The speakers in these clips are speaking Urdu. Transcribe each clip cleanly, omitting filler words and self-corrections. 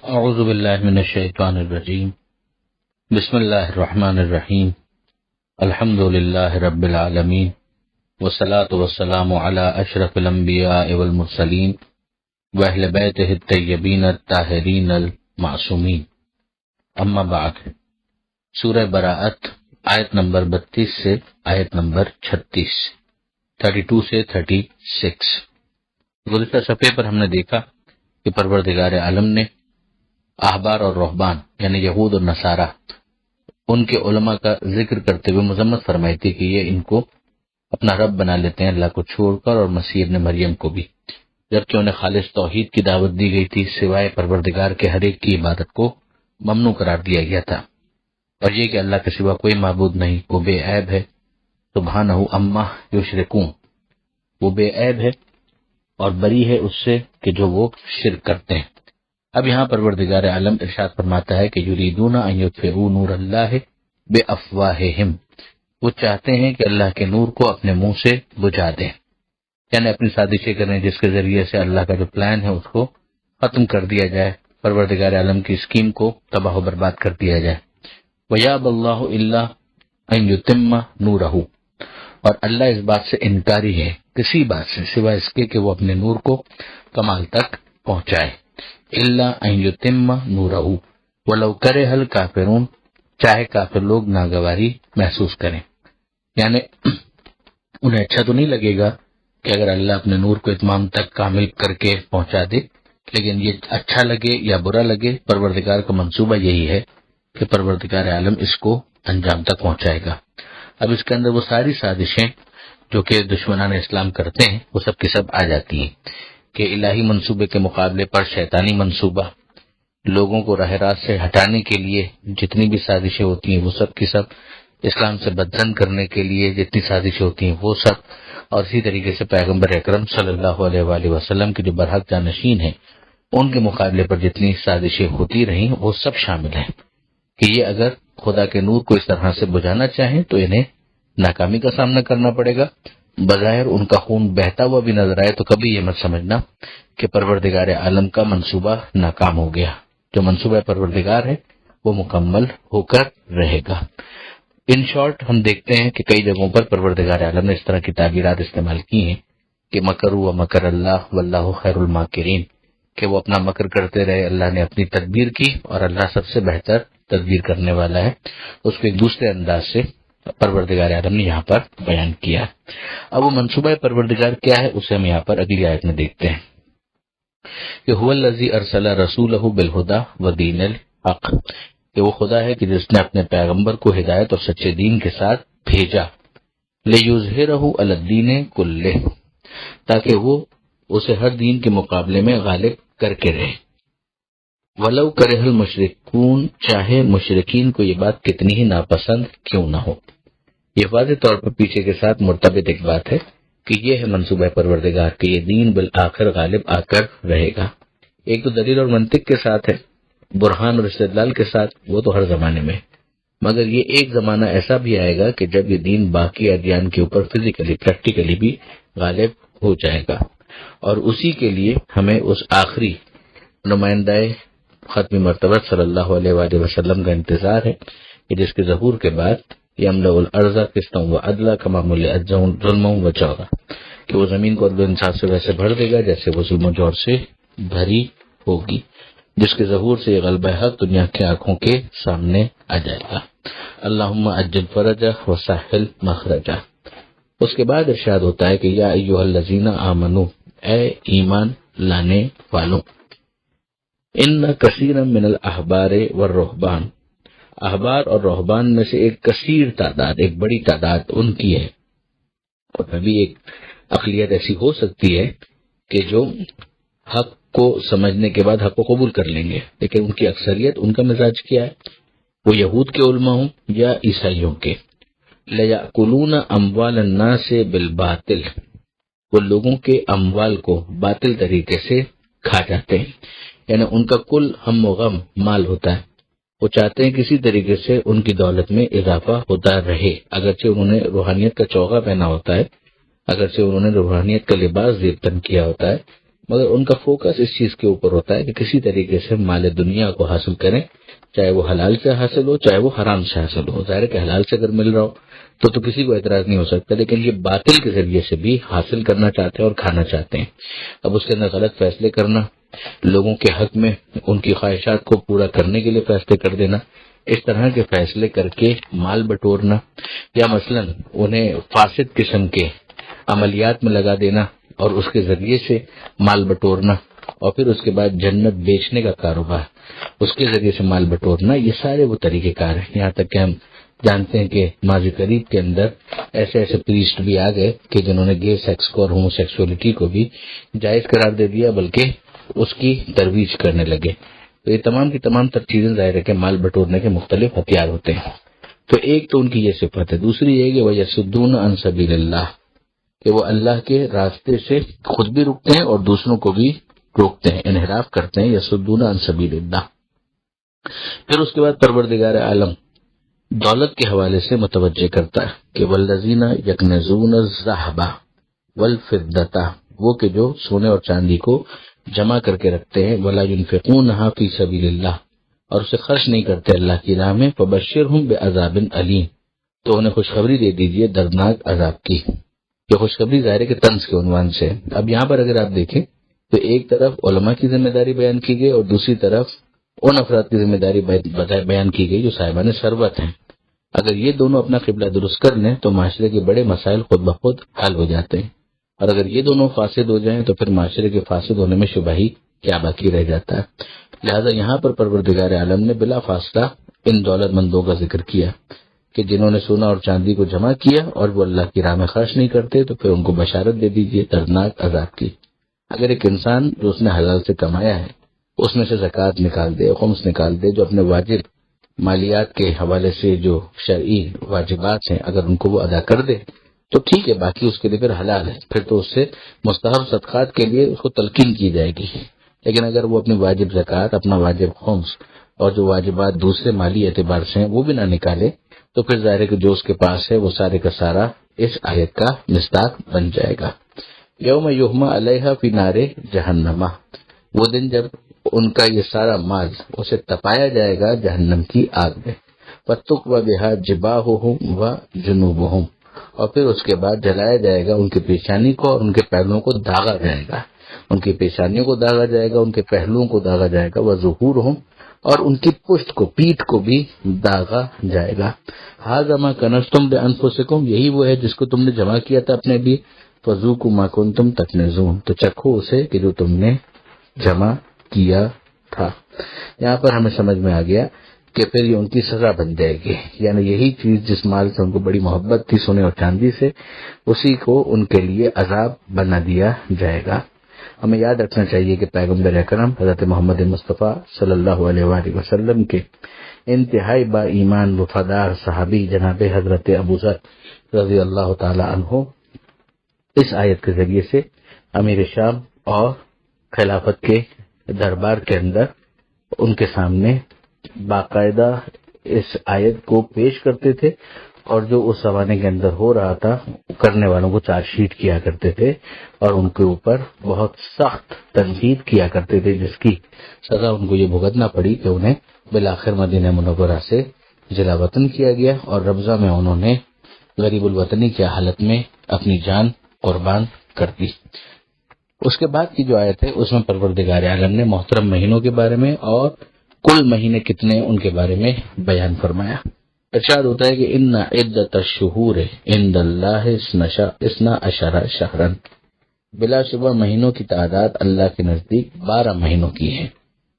اعوذ باللہ من الشیطان الرجیم بسم اللہ الرحمن الرحیم الحمد للہ رب العالمین والصلاة والسلام علی اشرف الانبیاء والمرسلین واہل بیتہ الطیبین الطاہرین المعصومین اما بعد۔ سورہ براءت آیت نمبر 32 سے آیت نمبر 32 سے 36۔ گزشتہ صفحے پر ہم نے دیکھا کہ پروردگار عالم نے احبار اور رہبان یعنی یہود اور نصارہ ان کے علماء کا ذکر کرتے ہوئے مذمت فرمائی تھی کہ یہ ان کو اپنا رب بنا لیتے ہیں اللہ کو چھوڑ کر، اور مسیح ابن مریم کو بھی، جبکہ انہیں خالص توحید کی دعوت دی گئی تھی، سوائے پروردگار کے ہر ایک کی عبادت کو ممنوع قرار دیا گیا تھا، اور یہ کہ اللہ کے سوا کوئی معبود نہیں، وہ بے عیب ہے، سبحانہ عما یشرکون، وہ بے عیب ہے اور بری ہے اس سے کہ جو وہ شرک کرتے ہیں۔ اب یہاں پروردگار عالم ارشاد فرماتا ہے کہ یریدون ان یطفئوا نور اللہ بافواہہم، وہ چاہتے ہیں کہ اللہ کے نور کو اپنے منہ سے بجھا دیں، یعنی اپنی سازشیں کریں جس کے ذریعے سے اللہ کا جو پلان ہے اس کو ختم کر دیا جائے، پروردگار عالم کی اسکیم کو تباہ و برباد کر دیا جائے۔ وَيَأْبَى اللَّهُ إِلَّا أَن يُتِمَّ نُورَهُ، اور اللہ اس بات سے انکاری ہے، کسی بات سے سوائے اس کے کہ وہ اپنے نور کو کمال تک پہنچائے۔ الا ان یتم نورہ ولو کرہ الکافرون، چاہے کافر لوگ ناگواری محسوس کریں، یعنی انہیں اچھا تو نہیں لگے گا کہ اگر اللہ اپنے نور کو اتمام تک کامل کر کے پہنچا دے، لیکن یہ اچھا لگے یا برا لگے، پروردگار کا منصوبہ یہی ہے کہ پروردگار عالم اس کو انجام تک پہنچائے گا۔ اب اس کے اندر وہ ساری سازشیں جو کہ دشمنان اسلام کرتے ہیں وہ سب کی سب آ جاتی ہیں کہ الہی منصوبے کے مقابلے پر شیطانی منصوبہ، لوگوں کو راہ راست سے ہٹانے کے لیے جتنی بھی سازشیں ہوتی ہیں وہ سب کی سب، اسلام سے بدزن کرنے کے لیے جتنی سازشیں ہوتی ہیں وہ سب، اور اسی طریقے سے پیغمبر اکرم صلی اللہ علیہ وآلہ وسلم کے جو برحق جانشین ہیں ان کے مقابلے پر جتنی سازشیں ہوتی رہیں وہ سب شامل ہیں کہ یہ اگر خدا کے نور کو اس طرح سے بجھانا چاہیں تو انہیں ناکامی کا سامنا کرنا پڑے گا۔ بظاہر ان کا خون بہتا ہوا بھی نظر آئے تو کبھی یہ مت سمجھنا کہ پروردگار عالم کا منصوبہ ناکام ہو گیا، جو منصوبہ پروردگار ہے وہ مکمل ہو کر رہے گا۔ ان شارٹ ہم دیکھتے ہیں کہ کئی جگہوں پر پروردگار عالم نے اس طرح کی تعبیرات استعمال کی ہیں کہ مکروا و مکر اللہ واللہ خیر الماکرین، کہ وہ اپنا مکر کرتے رہے، اللہ نے اپنی تدبیر کی اور اللہ سب سے بہتر تدبیر کرنے والا ہے۔ اس کو ایک دوسرے انداز سے پروردگار عالم نے یہاں پر بیان کیا۔ اب وہ منصوبہ پروردگار کیا ہے اسے ہم یہاں پر اگلی آیت میں دیکھتے ہیں کہ هو الذی ارسل رسولہ بالہدی ودین الحق، کہ وہ خدا ہے کہ جس نے اپنے پیغمبر کو ہدایت اور سچے دین کے ساتھ بھیجا، لیظہرہ علی الدین کلہ، تاکہ وہ اسے ہر دین کے مقابلے میں غالب کر کے رہے، ولو کرہ المشرکون، چاہے مشرکین کو یہ بات کتنی ہی ناپسند کیوں نہ ہو۔ یہ واضح طور پر پیچھے کے ساتھ مرتبط ایک بات ہے کہ یہ ہے منصوبہ پروردگار کہ یہ دین بالآخر غالب آ کر رہے گا۔ ایک تو دلیل اور منطق کے ساتھ ہے، برہان اور استدلال کے ساتھ، وہ تو ہر زمانے میں، مگر یہ ایک زمانہ ایسا بھی آئے گا کہ جب یہ دین باقی ادیان کے اوپر فزیکلی پریکٹیکلی بھی غالب ہو جائے گا، اور اسی کے لیے ہمیں اس آخری نمائندہ ختم مرتبہ صلی اللہ علیہ وآلہ وسلم کا انتظار ہے کہ جس کے ظہور کے بعد یملأ الارض قسطا وعدلا کما ملئت ظلما وجورا، کہ وہ زمین کو عدل و انصاف سے ویسے بھر دے گا جیسے وہ ظلم و جور سے بھری ہوگی، جس کے ظہور سے یہ غلبہ حق دنیا کی آنکھوں کے سامنے آ جائے گا۔ اللہم عجل فرجہ وسہل مخرجہ۔ اس کے بعد ارشاد ہوتا ہے کہ یا ایھا الذین آمنو، اے ایمان لانے والوں، ان کثیرا من الاحبار والرہبان، احبار اور رہبان میں سے ایک کثیر تعداد، ایک بڑی تعداد ان کی ہے، اور ابھی ایک اقلیت ایسی ہو سکتی ہے کہ جو حق کو سمجھنے کے بعد حق کو قبول کر لیں گے، لیکن ان کی اکثریت، ان کا مزاج کیا ہے، وہ یہود کے علماء ہوں یا عیسائیوں کے، لیأکلون اموال الناس بالباطل، وہ لوگوں کے اموال کو باطل طریقے سے کھا جاتے ہیں، یعنی ان کا کل ہم و غم مال ہوتا ہے، وہ چاہتے ہیں کسی طریقے سے ان کی دولت میں اضافہ ہوتا رہے، اگرچہ انہوں نے روحانیت کا چوغا پہنا ہوتا ہے، اگرچہ انہوں نے روحانیت کا لباس زیب تن کیا ہوتا ہے، مگر ان کا فوکس اس چیز کے اوپر ہوتا ہے کہ کسی طریقے سے مال دنیا کو حاصل کریں، چاہے وہ حلال سے حاصل ہو چاہے وہ حرام سے حاصل ہو۔ ظاہر ہے کہ حلال سے اگر مل رہا ہو تو کسی کو اعتراض نہیں ہو سکتا، لیکن یہ باطل کے ذریعے سے بھی حاصل کرنا چاہتے ہیں اور کھانا چاہتے ہیں۔ اب اس کے اندر غلط فیصلے کرنا، لوگوں کے حق میں ان کی خواہشات کو پورا کرنے کے لیے فیصلے کر دینا، اس طرح کے فیصلے کر کے مال بٹورنا، یا مثلا انہیں فاسد قسم کے عملیات میں لگا دینا اور اس کے ذریعے سے مال بٹورنا، اور پھر اس کے بعد جنت بیچنے کا کاروبار، اس کے ذریعے سے مال بٹورنا، یہ سارے وہ طریقہ کار ہیں۔ یہاں تک کہ ہم جانتے ہیں کہ ماضی قریب کے اندر ایسے پریسٹ بھی آ گئے کہ جنہوں نے گے سیکس کو اور ہومو سیکسولیٹی کو بھی جائز قرار دے دیا، بلکہ اس کی ترویج کرنے لگے۔ تو یہ تمام کی تمام تر چیزیں ظاہر ہے کہ مال بٹورنے کے مختلف ہتھیار ہوتے ہیں۔ تو ایک تو ان کی یہ صفت ہے، دوسری یہ کہ وَيَصُدُّونَ عَن سَبِيلِ اللَّهِ، کہ وہ اللہ کے راستے سے خود بھی رکتے ہیں اور دوسروں کو بھی روکتے ہیں، انحراف کرتے ہیں۔ یصدون عن سبیل اللہ۔ پھر اس کے بعد پروردگار عالم دولت کے حوالے سے متوجہ کرتا ہے کہ والذین یکنزون الذھب والفضة، وہ کہ جو سونے اور چاندی کو جمع کر کے رکھتے ہیں، ولا ينفقونها فی سبیل اللہ، اور اسے خرچ نہیں کرتے اللہ کی راہ میں، فبشرهم بعذاب علیم، تو انہیں خوشخبری دے دیجئے دردناک عذاب کی۔ یہ خوشخبری ظاہر ہے کہ طنز کے عنوان سے۔ اب یہاں پر اگر آپ دیکھیں تو ایک طرف علماء کی ذمہ داری بیان کی گئی اور دوسری طرف ان افراد کی ذمہ داری بیان کی گئی جو صاحبان ثروت ہیں۔ اگر یہ دونوں اپنا قبلہ درست کر لیں تو معاشرے کے بڑے مسائل خود بخود حل ہو جاتے ہیں، اور اگر یہ دونوں فاسد ہو جائیں تو پھر معاشرے کے فاسد ہونے میں شبہ ہی کیا باقی رہ جاتا ہے۔ لہذا یہاں پر پروردگار عالم نے بلا فاصلہ ان دولت مندوں کا ذکر کیا کہ جنہوں نے سونا اور چاندی کو جمع کیا اور وہ اللہ کی راہ میں خرچ نہیں کرتے، تو پھر ان کو بشارت دے دیجیے دردناک عذاب کی۔ اگر ایک انسان جو اس نے حلال سے کمایا ہے اس میں سے زکوٰۃ نکال دے، خمس نکال دے، جو اپنے واجب مالیات کے حوالے سے جو شرعی واجبات ہیں اگر ان کو وہ ادا کر دے تو ٹھیک ہے، باقی اس کے لیے پھر حلال ہے، پھر تو اس سے مستحب صدقات کے لیے اس کو تلقین کی جائے گی۔ لیکن اگر وہ اپنی واجب زکوٰۃ، اپنا واجب خمس اور جو واجبات دوسرے مالی اعتبار سے ہیں وہ بھی نہ نکالے تو پھر ظاہر ہے کہ جو اس کے پاس ہے وہ سارے کا سارا اس آیت کا مصداق بن جائے گا۔ یوم یحمى علیہا فی نار جہنم، وہ دن جب ان کا یہ سارا مال اسے تپایا جائے گا جہنم کی آگ میں، فتقوی بہا جباہہم وجنوبہم، اور پھر اس کے بعد جلایا جائے گا ان کی پیشانی کو اور ان کے پہلوؤں کو داغا جائے گا، ان کی پیشانیوں کو داغا جائے گا، ان کے پہلوؤں کو داغا جائے گا، وظہورہم، اور ان کی پشت کو، پیٹھ کو بھی داغا جائے گا۔ ھذا ما کنزتم لانفسکم، یہی وہ ہے جس کو تم نے جمع کیا تھا اپنے لیے، فذوقوا ما کنتم تکنزون، تو چکھو اسے کہ جو تم نے جمع کیا تھا۔ یہاں پر ہمیں سمجھ میں آ گیا کہ پھر یہ ان کی سزا بن جائے گی، یعنی یہی چیز جس مال سے ان کو بڑی محبت تھی سونے اور چاندی سے، اسی کو ان کے لیے عذاب بنا دیا جائے گا۔ ہمیں یاد رکھنا چاہیے کہ پیغمبر اکرم حضرت محمد مصطفیٰ صلی اللہ علیہ وآلہ وسلم کے انتہائی با ایمان وفادار صحابی جناب حضرت ابوذر رضی اللہ تعالی عنہ اس آیت کے ذریعے سے امیر شام اور خلافت کے دربار کے اندر ان کے سامنے باقاعدہ اس آیت کو پیش کرتے تھے، اور جو اس زمانے کے اندر ہو رہا تھا کرنے والوں کو چارج شیٹ کیا کرتے تھے اور ان کے اوپر بہت سخت تنقید کیا کرتے تھے، جس کی سزا ان کو یہ بھگتنا پڑی کہ انہیں بالآخر مدینہ منورہ سے جلا وطن کیا گیا اور ربضہ میں انہوں نے غریب الوطنی کی حالت میں اپنی جان قربان کر دی۔ اس کے بعد کی جو آیت ہے اس میں پروردگار عالم نے محترم مہینوں کے بارے میں اور کل مہینے کتنے ان کے بارے میں بیان فرمایا۔ ارشاد ہوتا ہے کہ ان عدت الشہور عند اللہ 12 شہرا، بلا شبہ مہینوں کی تعداد اللہ کے نزدیک 12 مہینوں کی ہے،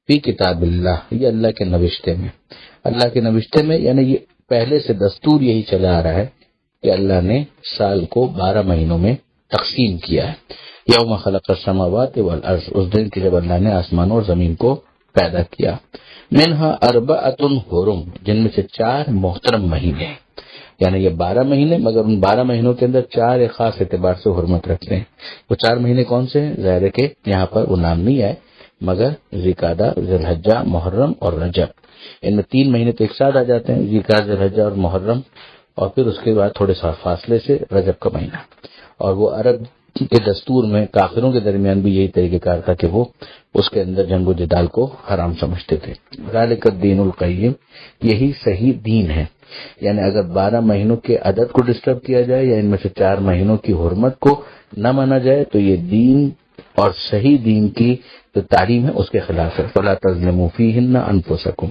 فی کتاب اللہ، یہ اللہ کے نوشتے میں، اللہ کے نوشتے میں یعنی یہ پہلے سے دستور یہی چلا آ رہا ہے کہ اللہ نے سال کو 12 مہینوں میں تقسیم کیا ہے۔ یوم خلق السماوات والارض، اس دن کی جب اللہ نے آسمانوں اور زمین کو پیدا کیا، منہا اربعۃ حرم، جن میں سے 4 محترم مہینے ہیں، یعنی یہ 12 مہینے مگر ان 12 مہینوں کے اندر 4 ایک خاص اعتبار سے حرمت رکھتے ہیں۔ وہ 4 مہینے کون سے ہیں؟ ظاہر ہے کہ یہاں پر وہ نام نہیں آئے مگر ذوالقعدہ، ذوالحجہ، محرم اور رجب، ان میں 3 مہینے تو ایک ساتھ آ جاتے ہیں، ذوالقعدہ، ذوالحجہ اور محرم، اور پھر اس کے بعد تھوڑے سا فاصلے سے رجب کا مہینہ، اور وہ عرب کے دستور میں کافروں کے درمیان بھی یہی طریقہ کار تھا کہ وہ اس کے اندر جنگ و جدال کو حرام سمجھتے تھے۔ ذالک الدین القیم، یہی صحیح دین ہے، یعنی اگر 12 مہینوں کے عدد کو ڈسٹرب کیا جائے یا ان میں سے 4 مہینوں کی حرمت کو نہ مانا جائے تو یہ دین اور صحیح دین کی جو تعلیم ہے اس کے خلاف ہے۔ فلا تظلموا فیہن انفسکم،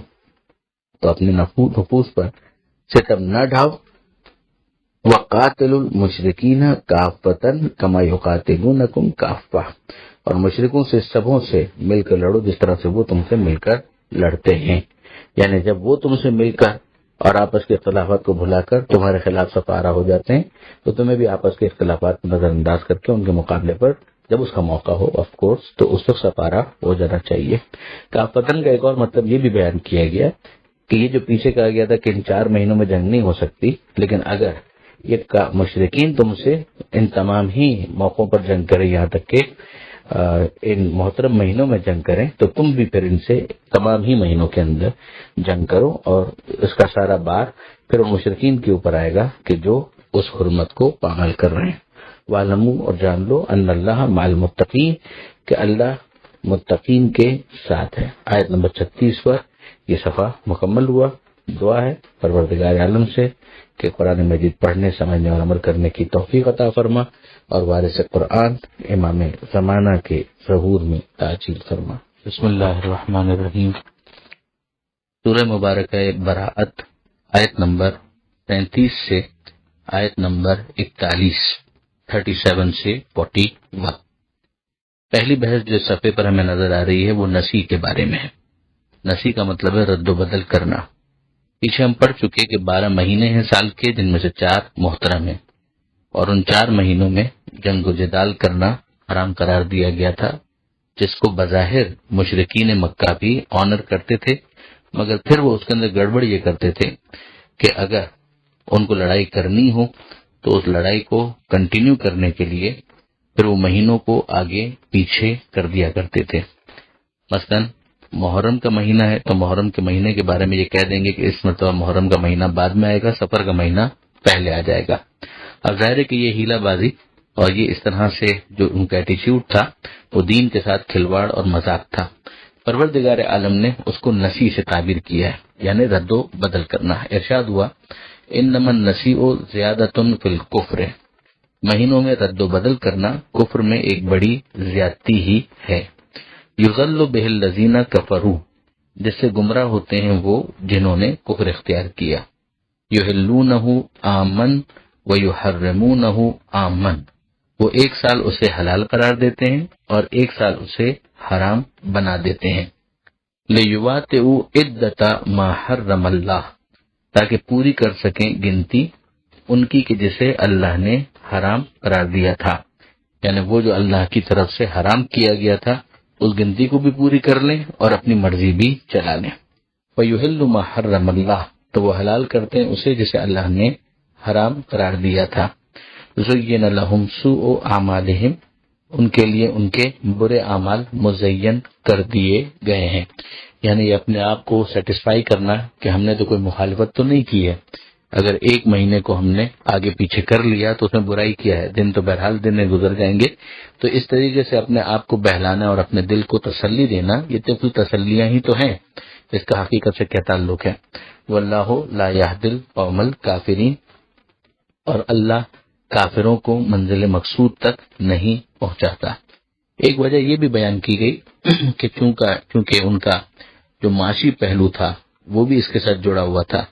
تو اپنے نفوس پر ستم نہ ڈھاؤ۔ وقاتلوا المشرکین کافۃ کما یقاتلونکم کافۃ، اور مشرکوں سے سبوں سے مل کر لڑو جس طرح سے وہ تم سے مل کر لڑتے ہیں، یعنی جب وہ تم سے مل کر اور آپس کے اختلافات کو بھلا کر تمہارے خلاف سپارہ ہو جاتے ہیں تو تمہیں بھی آپس کے اختلافات کو نظر انداز کر کے ان کے مقابلے پر جب اس کا موقع ہو آف کورس تو اس وقت سپارہ ہو جانا چاہیے۔ کافتن کا ایک اور مطلب یہ بھی بیان کیا گیا کہ یہ جو پیچھے کہا گیا تھا کہ ان 4 مہینوں میں جنگ نہیں ہو سکتی، لیکن اگر یہ مشرکین تم سے ان تمام ہی موقعوں پر جنگ کرے یہاں تک کہ ان محترم مہینوں میں جنگ کریں تو تم بھی پھر ان سے تمام ہی مہینوں کے اندر جنگ کرو، اور اس کا سارا بار پھر ان مشرکین کے اوپر آئے گا کہ جو اس حرمت کو پامال کر رہے ہیں۔ وَاعْلَمُوا، اور جان لو، ان اللہ مع المتقین، کہ اللہ متقین کے ساتھ ہے۔ آیت نمبر 36 پر یہ صفحہ مکمل ہوا۔ دعا ہے پروردگار عالم سے کہ قرآن مجید پڑھنے، سمجھنے اور عمل کرنے کی توفیق عطا فرما، اور وارث قرآن امام زمانہ کے ظہور میں تاجیل فرما۔ بسم اللہ الرحمن الرحیم۔ سورہ مبارکہ براءت، آیت نمبر 33 سے آیت نمبر 41، 37 سے 41۔ پہلی بحث جو صفحے پر ہمیں نظر آ رہی ہے وہ نسی کے بارے میں ہے۔ نسی کا مطلب ہے رد و بدل کرنا۔ پیچھے ہم پڑھ چکے کہ 12 مہینے ہیں سال کے، جن میں سے 4 محترم ہیں، اور ان 4 مہینوں میں جنگ و جدال کرنا حرام قرار دیا گیا تھا، جس کو بظاہر مشرکین مکہ بھی آنر کرتے تھے، مگر پھر وہ اس کے اندر گڑبڑ یہ کرتے تھے کہ اگر ان کو لڑائی کرنی ہو تو اس لڑائی کو کنٹینیو کرنے کے لیے پھر وہ مہینوں کو آگے پیچھے کر دیا کرتے تھے۔ مثلا محرم کا مہینہ ہے تو محرم کے مہینے کے بارے میں یہ کہہ دیں گے کہ اس مرتبہ محرم کا مہینہ بعد میں آئے گا، سفر کا مہینہ پہلے آ جائے گا۔ اب ظاہر ہے کہ یہ ہیلا بازی اور یہ اس طرح سے جو ان کا ایٹیچیوڈ تھا وہ دین کے ساتھ کھلواڑ اور مذاق تھا۔ پروردگار عالم نے اس کو نسی سے تعبیر کیا ہے، یعنی رد و بدل کرنا۔ ارشاد ہوا انما النسیء زیادۃ فی الکفر، مہینوں میں رد و بدل کرنا کفر میں ایک بڑی زیادتی ہی ہے۔ یضل بہ الذین کفروا، جس سے گمراہ ہوتے ہیں وہ جنہوں نے کفر اختیار کیا۔ یحلونہ عاماً ویحرمونہ عاماً، وہ ایک سال اسے حلال قرار دیتے ہیں اور ایک سال اسے حرام بنا دیتے ہیں۔ لیواطئوا عدۃ ما حرم اللہ، تاکہ پوری کر سکیں گنتی ان کی کہ جسے اللہ نے حرام قرار دیا تھا، یعنی وہ جو اللہ کی طرف سے حرام کیا گیا تھا اس گنتی کو بھی پوری کر لیں اور اپنی مرضی بھی چلا لیں۔ وَيُحِلُّ مَا حَرَّمَ اللَّهُ، تو وہ حلال کرتے ہیں اسے جسے اللہ نے حرام قرار دیا تھا۔ زُيِّنَ لَهُمْ سُوءُ أَعْمَالِهِمْ، ان کے لیے ان کے برے اعمال مزین کر دیے گئے ہیں، یعنی یہ اپنے آپ کو سیٹسفائی کرنا کہ ہم نے تو کوئی مخالفت تو نہیں کی ہے، اگر ایک مہینے کو ہم نے آگے پیچھے کر لیا تو اس میں برائی کیا ہے، دن تو بہرحال دن میں گزر جائیں گے۔ تو اس طریقے سے اپنے آپ کو بہلانا اور اپنے دل کو تسلی دینا، یہ تو کچھ تسلیاں ہی تو ہیں، اس کا حقیقت سے کیا تعلق ہے۔ واللہ لا یہدی القوم الکافرین، اور اللہ کافروں کو منزل مقصود تک نہیں پہنچاتا۔ ایک وجہ یہ بھی بیان کی گئی کہ چونکہ ان کا جو معاشی پہلو تھا وہ بھی اس کے ساتھ جڑا ہوا تھا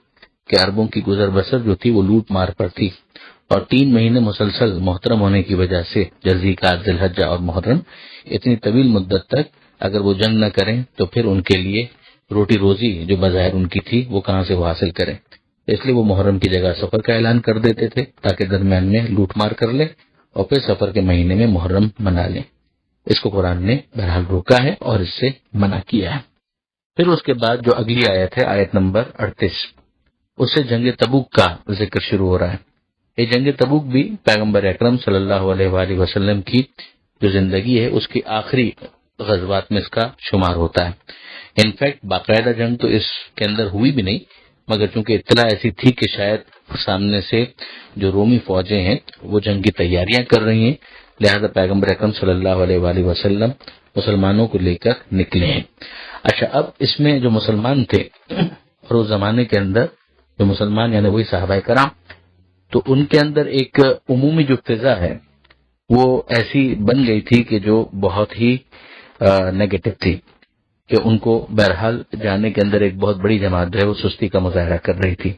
کہ عربوں کی گزر بسر جو تھی وہ لوٹ مار پر تھی، اور 3 مہینے مسلسل محترم ہونے کی وجہ سے ذوالقعدہ، ذی الحجہ اور محرم، اتنی طویل مدت تک اگر وہ جنگ نہ کریں تو پھر ان کے لیے روٹی روزی جو بظاہر ان کی تھی وہ کہاں سے وہ حاصل کریں، اس لیے وہ محرم کی جگہ سفر کا اعلان کر دیتے تھے تاکہ درمیان میں لوٹ مار کر لیں اور پھر سفر کے مہینے میں محرم منا لیں۔ اس کو قرآن نے بہرحال روکا ہے اور اس سے منع کیا ہے۔ پھر اس کے بعد جو اگلی آیت ہے، آیت نمبر 38، اس سے جنگ تبوک کا ذکر شروع ہو رہا ہے۔ یہ جنگ تبوک بھی پیغمبر اکرم صلی اللہ علیہ وآلہ وسلم کی جو زندگی ہے اس کی آخری غزوات میں اس کا شمار ہوتا ہے۔ انفیکٹ باقاعدہ جنگ تو اس کے اندر ہوئی بھی نہیں، مگر چونکہ اطلاع ایسی تھی کہ شاید سامنے سے جو رومی فوجیں ہیں وہ جنگ کی تیاریاں کر رہی ہیں، لہذا پیغمبر اکرم صلی اللہ علیہ وآلہ وسلم مسلمانوں کو لے کر نکلے ہیں۔ اچھا، اب اس میں جو مسلمان تھے اور اس زمانے کے اندر جو مسلمان یعنی وہی صحابہ کرام، تو ان کے اندر ایک عمومی جو فضا ہے وہ ایسی بن گئی تھی کہ جو بہت ہی نیگیٹو تھی، کہ ان کو بہرحال جانے کے اندر ایک بہت بڑی جماعت جو ہے وہ سستی کا مظاہرہ کر رہی تھی،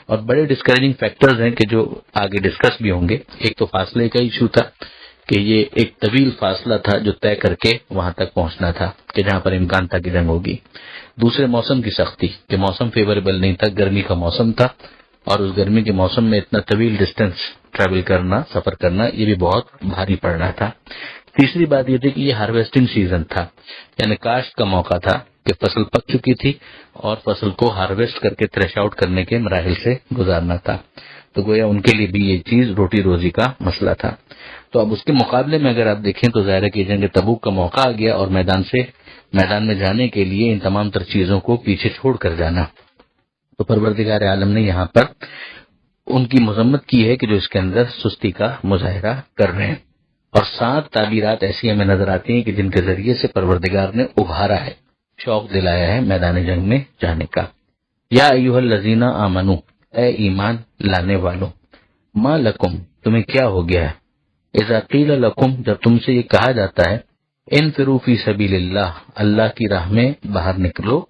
اور بڑے ڈسکریجنگ فیکٹرز ہیں کہ جو آگے ڈسکس بھی ہوں گے۔ ایک تو فاصلے کا ایشو تھا کہ یہ ایک طویل فاصلہ تھا جو طے کر کے وہاں تک پہنچنا تھا کہ جہاں پر امکان تھا کہ جنگ ہوگی۔ دوسرے موسم کی سختی کہ موسم فیوریبل نہیں تھا، گرمی کا موسم تھا، اور اس گرمی کے موسم میں اتنا طویل ڈسٹینس ٹریول کرنا، سفر کرنا، یہ بھی بہت بھاری پڑ رہا تھا۔ تیسری بات یہ تھی کہ یہ ہارویسٹنگ سیزن تھا، یعنی کاشت کا موقع تھا کہ فصل پک چکی تھی اور فصل کو ہارویسٹ کر کے تھریش آؤٹ کرنے کے مراحل سے گزارنا تھا، تو گویا ان کے لیے بھی یہ چیز روٹی روزی کا مسئلہ تھا۔ تو اب اس کے مقابلے میں اگر آپ دیکھیں تو ظاہر ہے کہ جنگ تبوک کا موقع آ گیا، اور میدان میں جانے کے لیے ان تمام تر چیزوں کو پیچھے چھوڑ کر جانا، تو پروردگار عالم نے یہاں پر ان کی مذمت کی ہے کہ جو اس کے اندر سستی کا مظاہرہ کر رہے ہیں، اور 7 تعبیرات ایسی ہمیں نظر آتی ہیں کہ جن کے ذریعے سے پروردگار نے ابھارا ہے، شوق دلایا ہے میدان جنگ میں جانے کا۔ یا ایھا الذین آمنو، اے ایمان لانے والوں، ما لکم، تمہیں کیا ہو گیا ہے، اذا قیل لکم، جب تم سے یہ کہا جاتا ہے، انفروا فی سبیل اللہ، اللہ کی راہ میں باہر نکلو،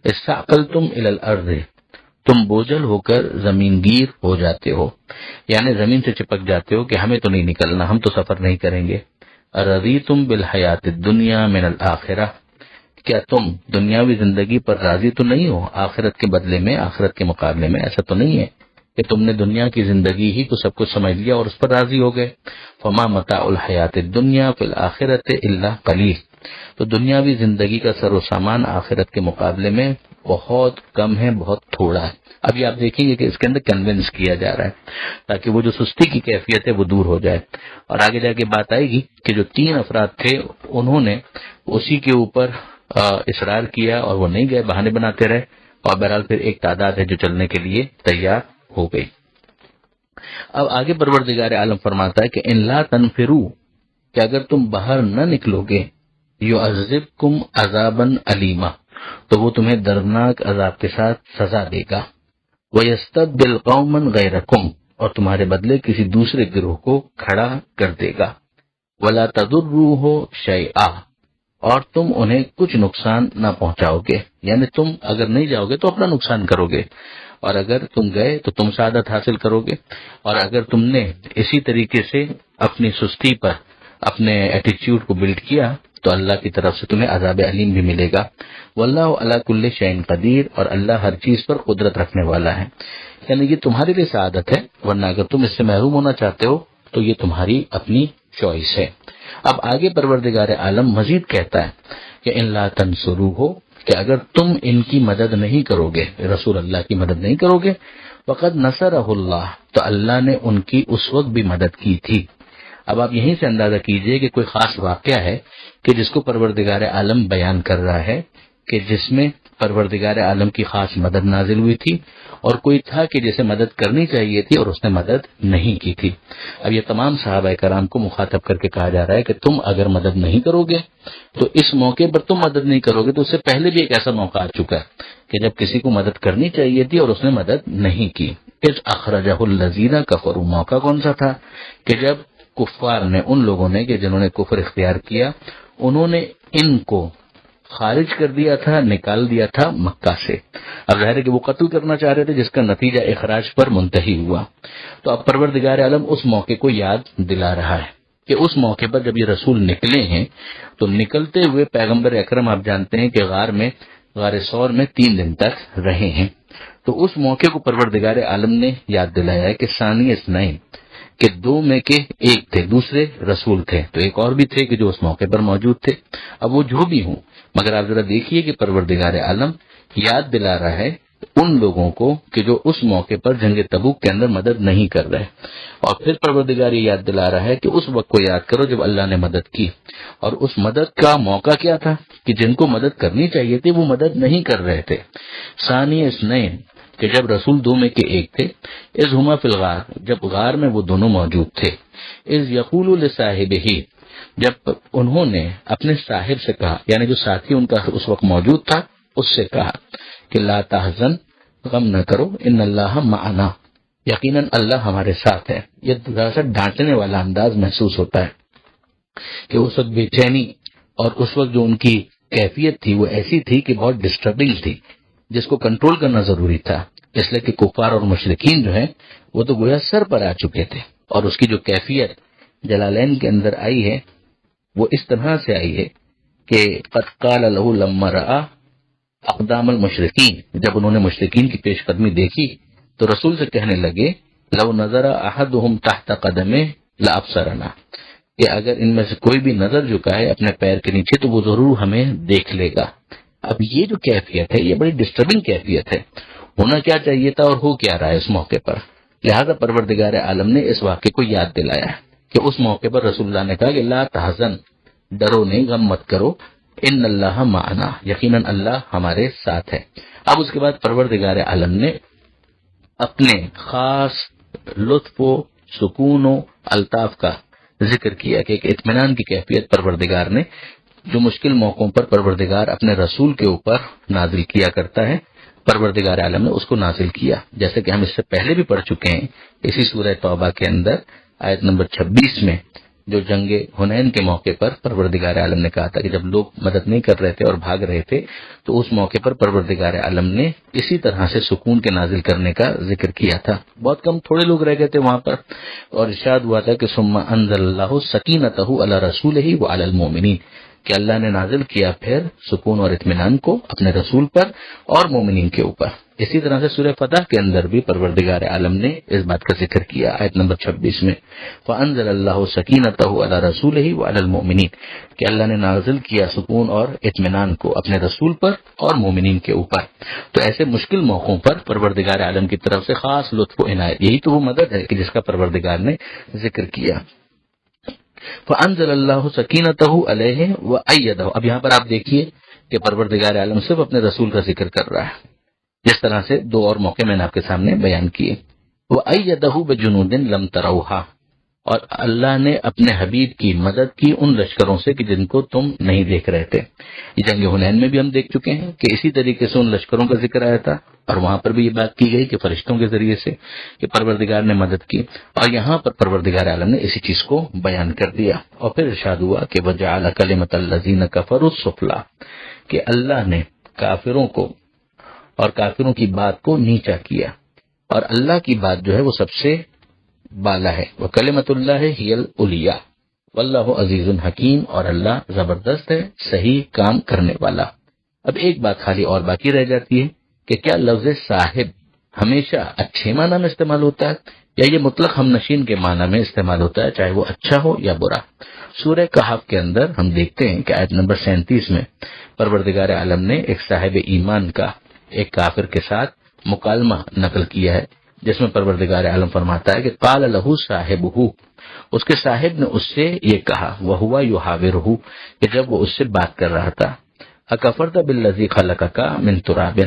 استعقلتم الی الارض، تم بوجھل ہو کر زمین گیر ہو جاتے ہو، یعنی زمین سے چپک جاتے ہو کہ ہمیں تو نہیں نکلنا، ہم تو سفر نہیں کریں گے۔ رضیتم بالحیات الدنیا من الآخرہ، کیا تم دنیاوی زندگی پر راضی تو نہیں ہو آخرت کے بدلے میں، آخرت کے مقابلے میں؟ ایسا تو نہیں ہے کہ تم نے دنیا کی زندگی ہی کو سب کچھ سمجھ لیا اور اس پر راضی ہو گئے۔ فما متاع الحیات الدنیا فی الآخرۃ الا قلیل، تو دنیاوی زندگی کا سر و سامان آخرت کے مقابلے میں بہت کم ہے، بہت تھوڑا ہے۔ ابھی آپ دیکھیں گے کہ اس کے اندر کنونس کیا جا رہا ہے تاکہ وہ جو سستی کی کیفیت ہے وہ دور ہو جائے، اور آگے جا کے بات آئے گی کہ جو 3 افراد تھے انہوں نے اسی کے اوپر اصرار کیا اور وہ نہیں گئے، بہانے بناتے رہے، اور بہرحال پھر ایک تعداد ہے جو چلنے کے لیے تیار ہو گئی۔ اب آگے پروردگار عالم فرماتا ہے کہ ان لا تنفروا، کہ اگر تم باہر نہ نکلو گے، یعذبکم عذابا علیما، تو وہ تمہیں دردناک عذاب کے ساتھ سزا دے گا، وَيَسْتَبْدِلْ قَوْمًا غَيْرَكُمْ، اور تمہارے بدلے کسی دوسرے گروہ کو کھڑا کر دے گا، وَلَا تَضُرُّوهُ شَيْئًا، اور تم انہیں کچھ نقصان نہ پہنچاؤ گے، یعنی تم اگر نہیں جاؤ گے تو اپنا نقصان کرو گے، اور اگر تم گئے تو تم سعادت حاصل کرو گے، اور اگر تم نے اسی طریقے سے اپنی سستی پر اپنے ایٹیچیوڈ کو بلڈ کیا تو اللہ کی طرف سے تمہیں عذاب علیم بھی ملے گا۔ واللہ علی کل شیء قدیر، اور اللہ ہر چیز پر قدرت رکھنے والا ہے، یعنی یہ تمہارے لیے سعادت ہے، ورنہ اگر تم اس سے محروم ہونا چاہتے ہو تو یہ تمہاری اپنی چوائس ہے۔ اب آگے پروردگار عالم مزید کہتا ہے کہ ان لا تنصروہ، کہ اگر تم ان کی مدد نہیں کرو گے، رسول اللہ کی مدد نہیں کرو گے، فقد نصرہ اللہ، تو اللہ نے ان کی اس وقت بھی مدد کی تھی۔ اب آپ یہیں سے اندازہ کیجئے کہ کوئی خاص واقعہ ہے کہ جس کو پروردگار عالم بیان کر رہا ہے کہ جس میں پروردگار عالم کی خاص مدد نازل ہوئی تھی، اور کوئی تھا کہ جسے مدد کرنی چاہیے تھی اور اس نے مدد نہیں کی تھی۔ اب یہ تمام صحابہ کرام کو مخاطب کر کے کہا جا رہا ہے کہ تم اگر مدد نہیں کرو گے تو اس موقع پر تم مدد نہیں کرو گے تو اس سے پہلے بھی ایک ایسا موقع آ چکا ہے کہ جب کسی کو مدد کرنی چاہیے تھی اور اس نے مدد نہیں کی۔ اذ اخرجہ الذین کفروا، موقع کون سا تھا کہ جب کفار نے، ان لوگوں نے کہ جنہوں نے کفر اختیار کیا، انہوں نے ان کو خارج کر دیا تھا، نکال دیا تھا مکہ سے۔ اب ظاہر ہے کہ وہ قتل کرنا چاہ رہے تھے جس کا نتیجہ اخراج پر منتہی ہوا۔ تو اب پروردگار عالم اس موقع کو یاد دلا رہا ہے کہ اس موقع پر جب یہ رسول نکلے ہیں تو نکلتے ہوئے پیغمبر اکرم آپ جانتے ہیں کہ غار ثور میں 3 دن تک رہے ہیں، تو اس موقع کو پروردگار عالم نے یاد دلایا ہے کہ ثانی اثنین، کہ 2 میں کے ایک تھے، دوسرے رسول تھے، تو ایک اور بھی تھے کہ جو اس موقع پر موجود تھے۔ اب وہ جو بھی ہوں، مگر آپ ذرا دیکھیے کہ پروردگار عالم یاد دلا رہا ہے ان لوگوں کو کہ جو اس موقع پر جنگ تبوک کے اندر مدد نہیں کر رہے، اور پھر پروردگار یہ یاد دلا رہا ہے کہ اس وقت کو یاد کرو جب اللہ نے مدد کی، اور اس مدد کا موقع کیا تھا کہ جن کو مدد کرنی چاہیے تھی وہ مدد نہیں کر رہے تھے۔ ثانی اثنین، کہ جب رسول دو میں کے ایک تھے، اذ ہما فی الغار، جب غار میں وہ دونوں موجود تھے، اذ یقول لصاحبہ، جب انہوں نے اپنے صاحب سے کہا، یعنی جو ساتھی ان کا اس وقت موجود تھا اس سے کہا کہ لا تحزن، غم نہ کرو، ان اللہ معنا، یقیناً اللہ ہمارے ساتھ ہے۔ یہ ذرا سا ڈانٹنے والا انداز محسوس ہوتا ہے کہ اس وقت بے چینی اور اس وقت جو ان کی کیفیت تھی وہ ایسی تھی کہ بہت ڈسٹربنگ تھی، جس کو کنٹرول کرنا ضروری تھا، اس لیے کہ کفار اور مشرکین جو ہیں وہ تو گویا سر پر آ چکے تھے، اور اس کی جو کیفیت جلالین کے اندر آئی ہے وہ اس طرح سے آئی ہے کہ قد قال له لما رأى اقدام المشرکین، جب انہوں نے مشرکین کی پیش قدمی دیکھی تو رسول سے کہنے لگے لو نظر احدهم تحت قدمه لابصرنا، کہ اگر ان میں سے کوئی بھی نظر جھکائے اپنے پیر کے نیچے تو وہ ضرور ہمیں دیکھ لے گا۔ اب یہ جو کیفیت ہے یہ بڑی ڈسٹربنگ کیفیت ہے، ہونا کیا چاہیے تھا اور ہو کیا رہا ہے اس موقع پر، لہذا پروردگار عالم نے اس واقعے کو یاد دلایا ہے کہ اس موقع پر رسول اللہ نے کہا کہ لا تحزن، ڈرو نہیں، غم مت کرو، ان اللہ معنا، یقیناً اللہ ہمارے ساتھ ہے۔ اب اس کے بعد پروردگار عالم نے اپنے خاص لطف و سکون و الطاف کا ذکر کیا کہ ایک اطمینان کی کیفیت پروردگار نے جو مشکل موقعوں پر پروردگار اپنے رسول کے اوپر نازل کیا کرتا ہے، پروردگار عالم نے اس کو نازل کیا، جیسے کہ ہم اس سے پہلے بھی پڑھ چکے ہیں اسی سورہ توبہ کے اندر آیت نمبر 26 میں، جو جنگ حنین کے موقع پر پروردگار عالم نے کہا تھا کہ جب لوگ مدد نہیں کر رہے تھے اور بھاگ رہے تھے تو اس موقع پر پروردگار عالم نے اسی طرح سے سکون کے نازل کرنے کا ذکر کیا تھا۔ بہت کم تھوڑے لوگ رہ گئے تھے وہاں پر، اور ارشاد ہوا تھا کہ ثم انزل اللہ سکینتہ علی رسولہ وعلی المؤمنین، کہ اللہ نے نازل کیا پھر سکون اور اطمینان کو اپنے رسول پر اور مومنین کے اوپر۔ اسی طرح سے سورہ فتح کے اندر بھی پروردگار عالم نے اس بات کا ذکر کیا آیت نمبر 26 میں، فانزل اللہ سکینتہ علی رسولہ وعلی المؤمنین، کہ اللہ نے نازل کیا سکون اور اطمینان کو اپنے رسول پر اور مومنین کے اوپر۔ تو ایسے مشکل موقعوں پر پروردگار عالم کی طرف سے خاص لطف و عنایت، یہی تو وہ مدد ہے کہ جس کا پروردگار نے ذکر کیا۔ فانزل اللہ سکینتہ علیہ وایدہ، اب یہاں پر آپ دیکھیے کہ پروردگار عالم صرف اپنے رسول کا ذکر کر رہا ہے، جس طرح سے دو اور موقع میں نے آپ کے سامنے بیان کیے۔ وایدہ بجنود لم تروها، اور اللہ نے اپنے حبیب کی مدد کی ان لشکروں سے کہ جن کو تم نہیں دیکھ رہے تھے۔ یہ جنگ حنین میں بھی ہم دیکھ چکے ہیں کہ اسی طریقے سے ان لشکروں کا ذکر آیا تھا، اور وہاں پر بھی یہ بات کی گئی کہ فرشتوں کے ذریعے سے کہ پروردگار نے مدد کی، اور یہاں پر پروردگار عالم نے اسی چیز کو بیان کر دیا۔ اور پھر ارشاد ہوا کہ وجعل کلمۃ الذین کفروا السفلی، کہ اللہ نے کافروں کو اور کافروں کی بات کو نیچا کیا، اور اللہ کی بات جو ہے وہ سب سے بالا ہے۔ وکلمۃ اللہ ہی العلیٰ واللہ عزیز حکیم، اور اللہ زبردست ہے، صحیح کام کرنے والا۔ اب ایک بات خالی اور باقی رہ جاتی ہے کہ کیا لفظ صاحب ہمیشہ اچھے معنی میں استعمال ہوتا ہے یا یہ مطلق ہم نشین کے معنی میں استعمال ہوتا ہے، چاہے وہ اچھا ہو یا برا؟ سورہ کہف کے اندر ہم دیکھتے ہیں کہ آیت نمبر 37 میں پروردگار عالم نے ایک صاحب ایمان کا ایک کافر کے ساتھ مکالمہ نقل کیا ہے، جس میں پروردگار عالم فرماتا ہے کہ قال له صاحبہ، اس کے صاحب نے اس سے یہ کہا، وہو یحاورہ، کہ جب وہ اس سے بات کر رہا تھا، اکفرت بالذی خلقک من تراب،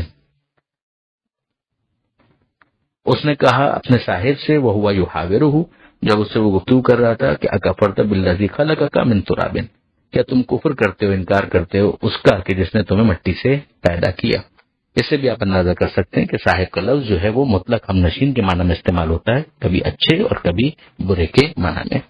اس نے کہا اپنے صاحب سے، وہو یحاورہ، جب اس سے وہ گفتگو کر رہا تھا کہ اکفرت بالذی خلقک من تراب، کیا تم کفر کرتے ہو، انکار کرتے ہو اس کا کہ جس نے تمہیں مٹی سے پیدا کیا؟ اس سے بھی آپ اندازہ کر سکتے ہیں کہ صاحب کا لفظ جو ہے وہ مطلق ہم نشین کے معنی میں استعمال ہوتا ہے، کبھی اچھے اور کبھی برے کے معنی میں۔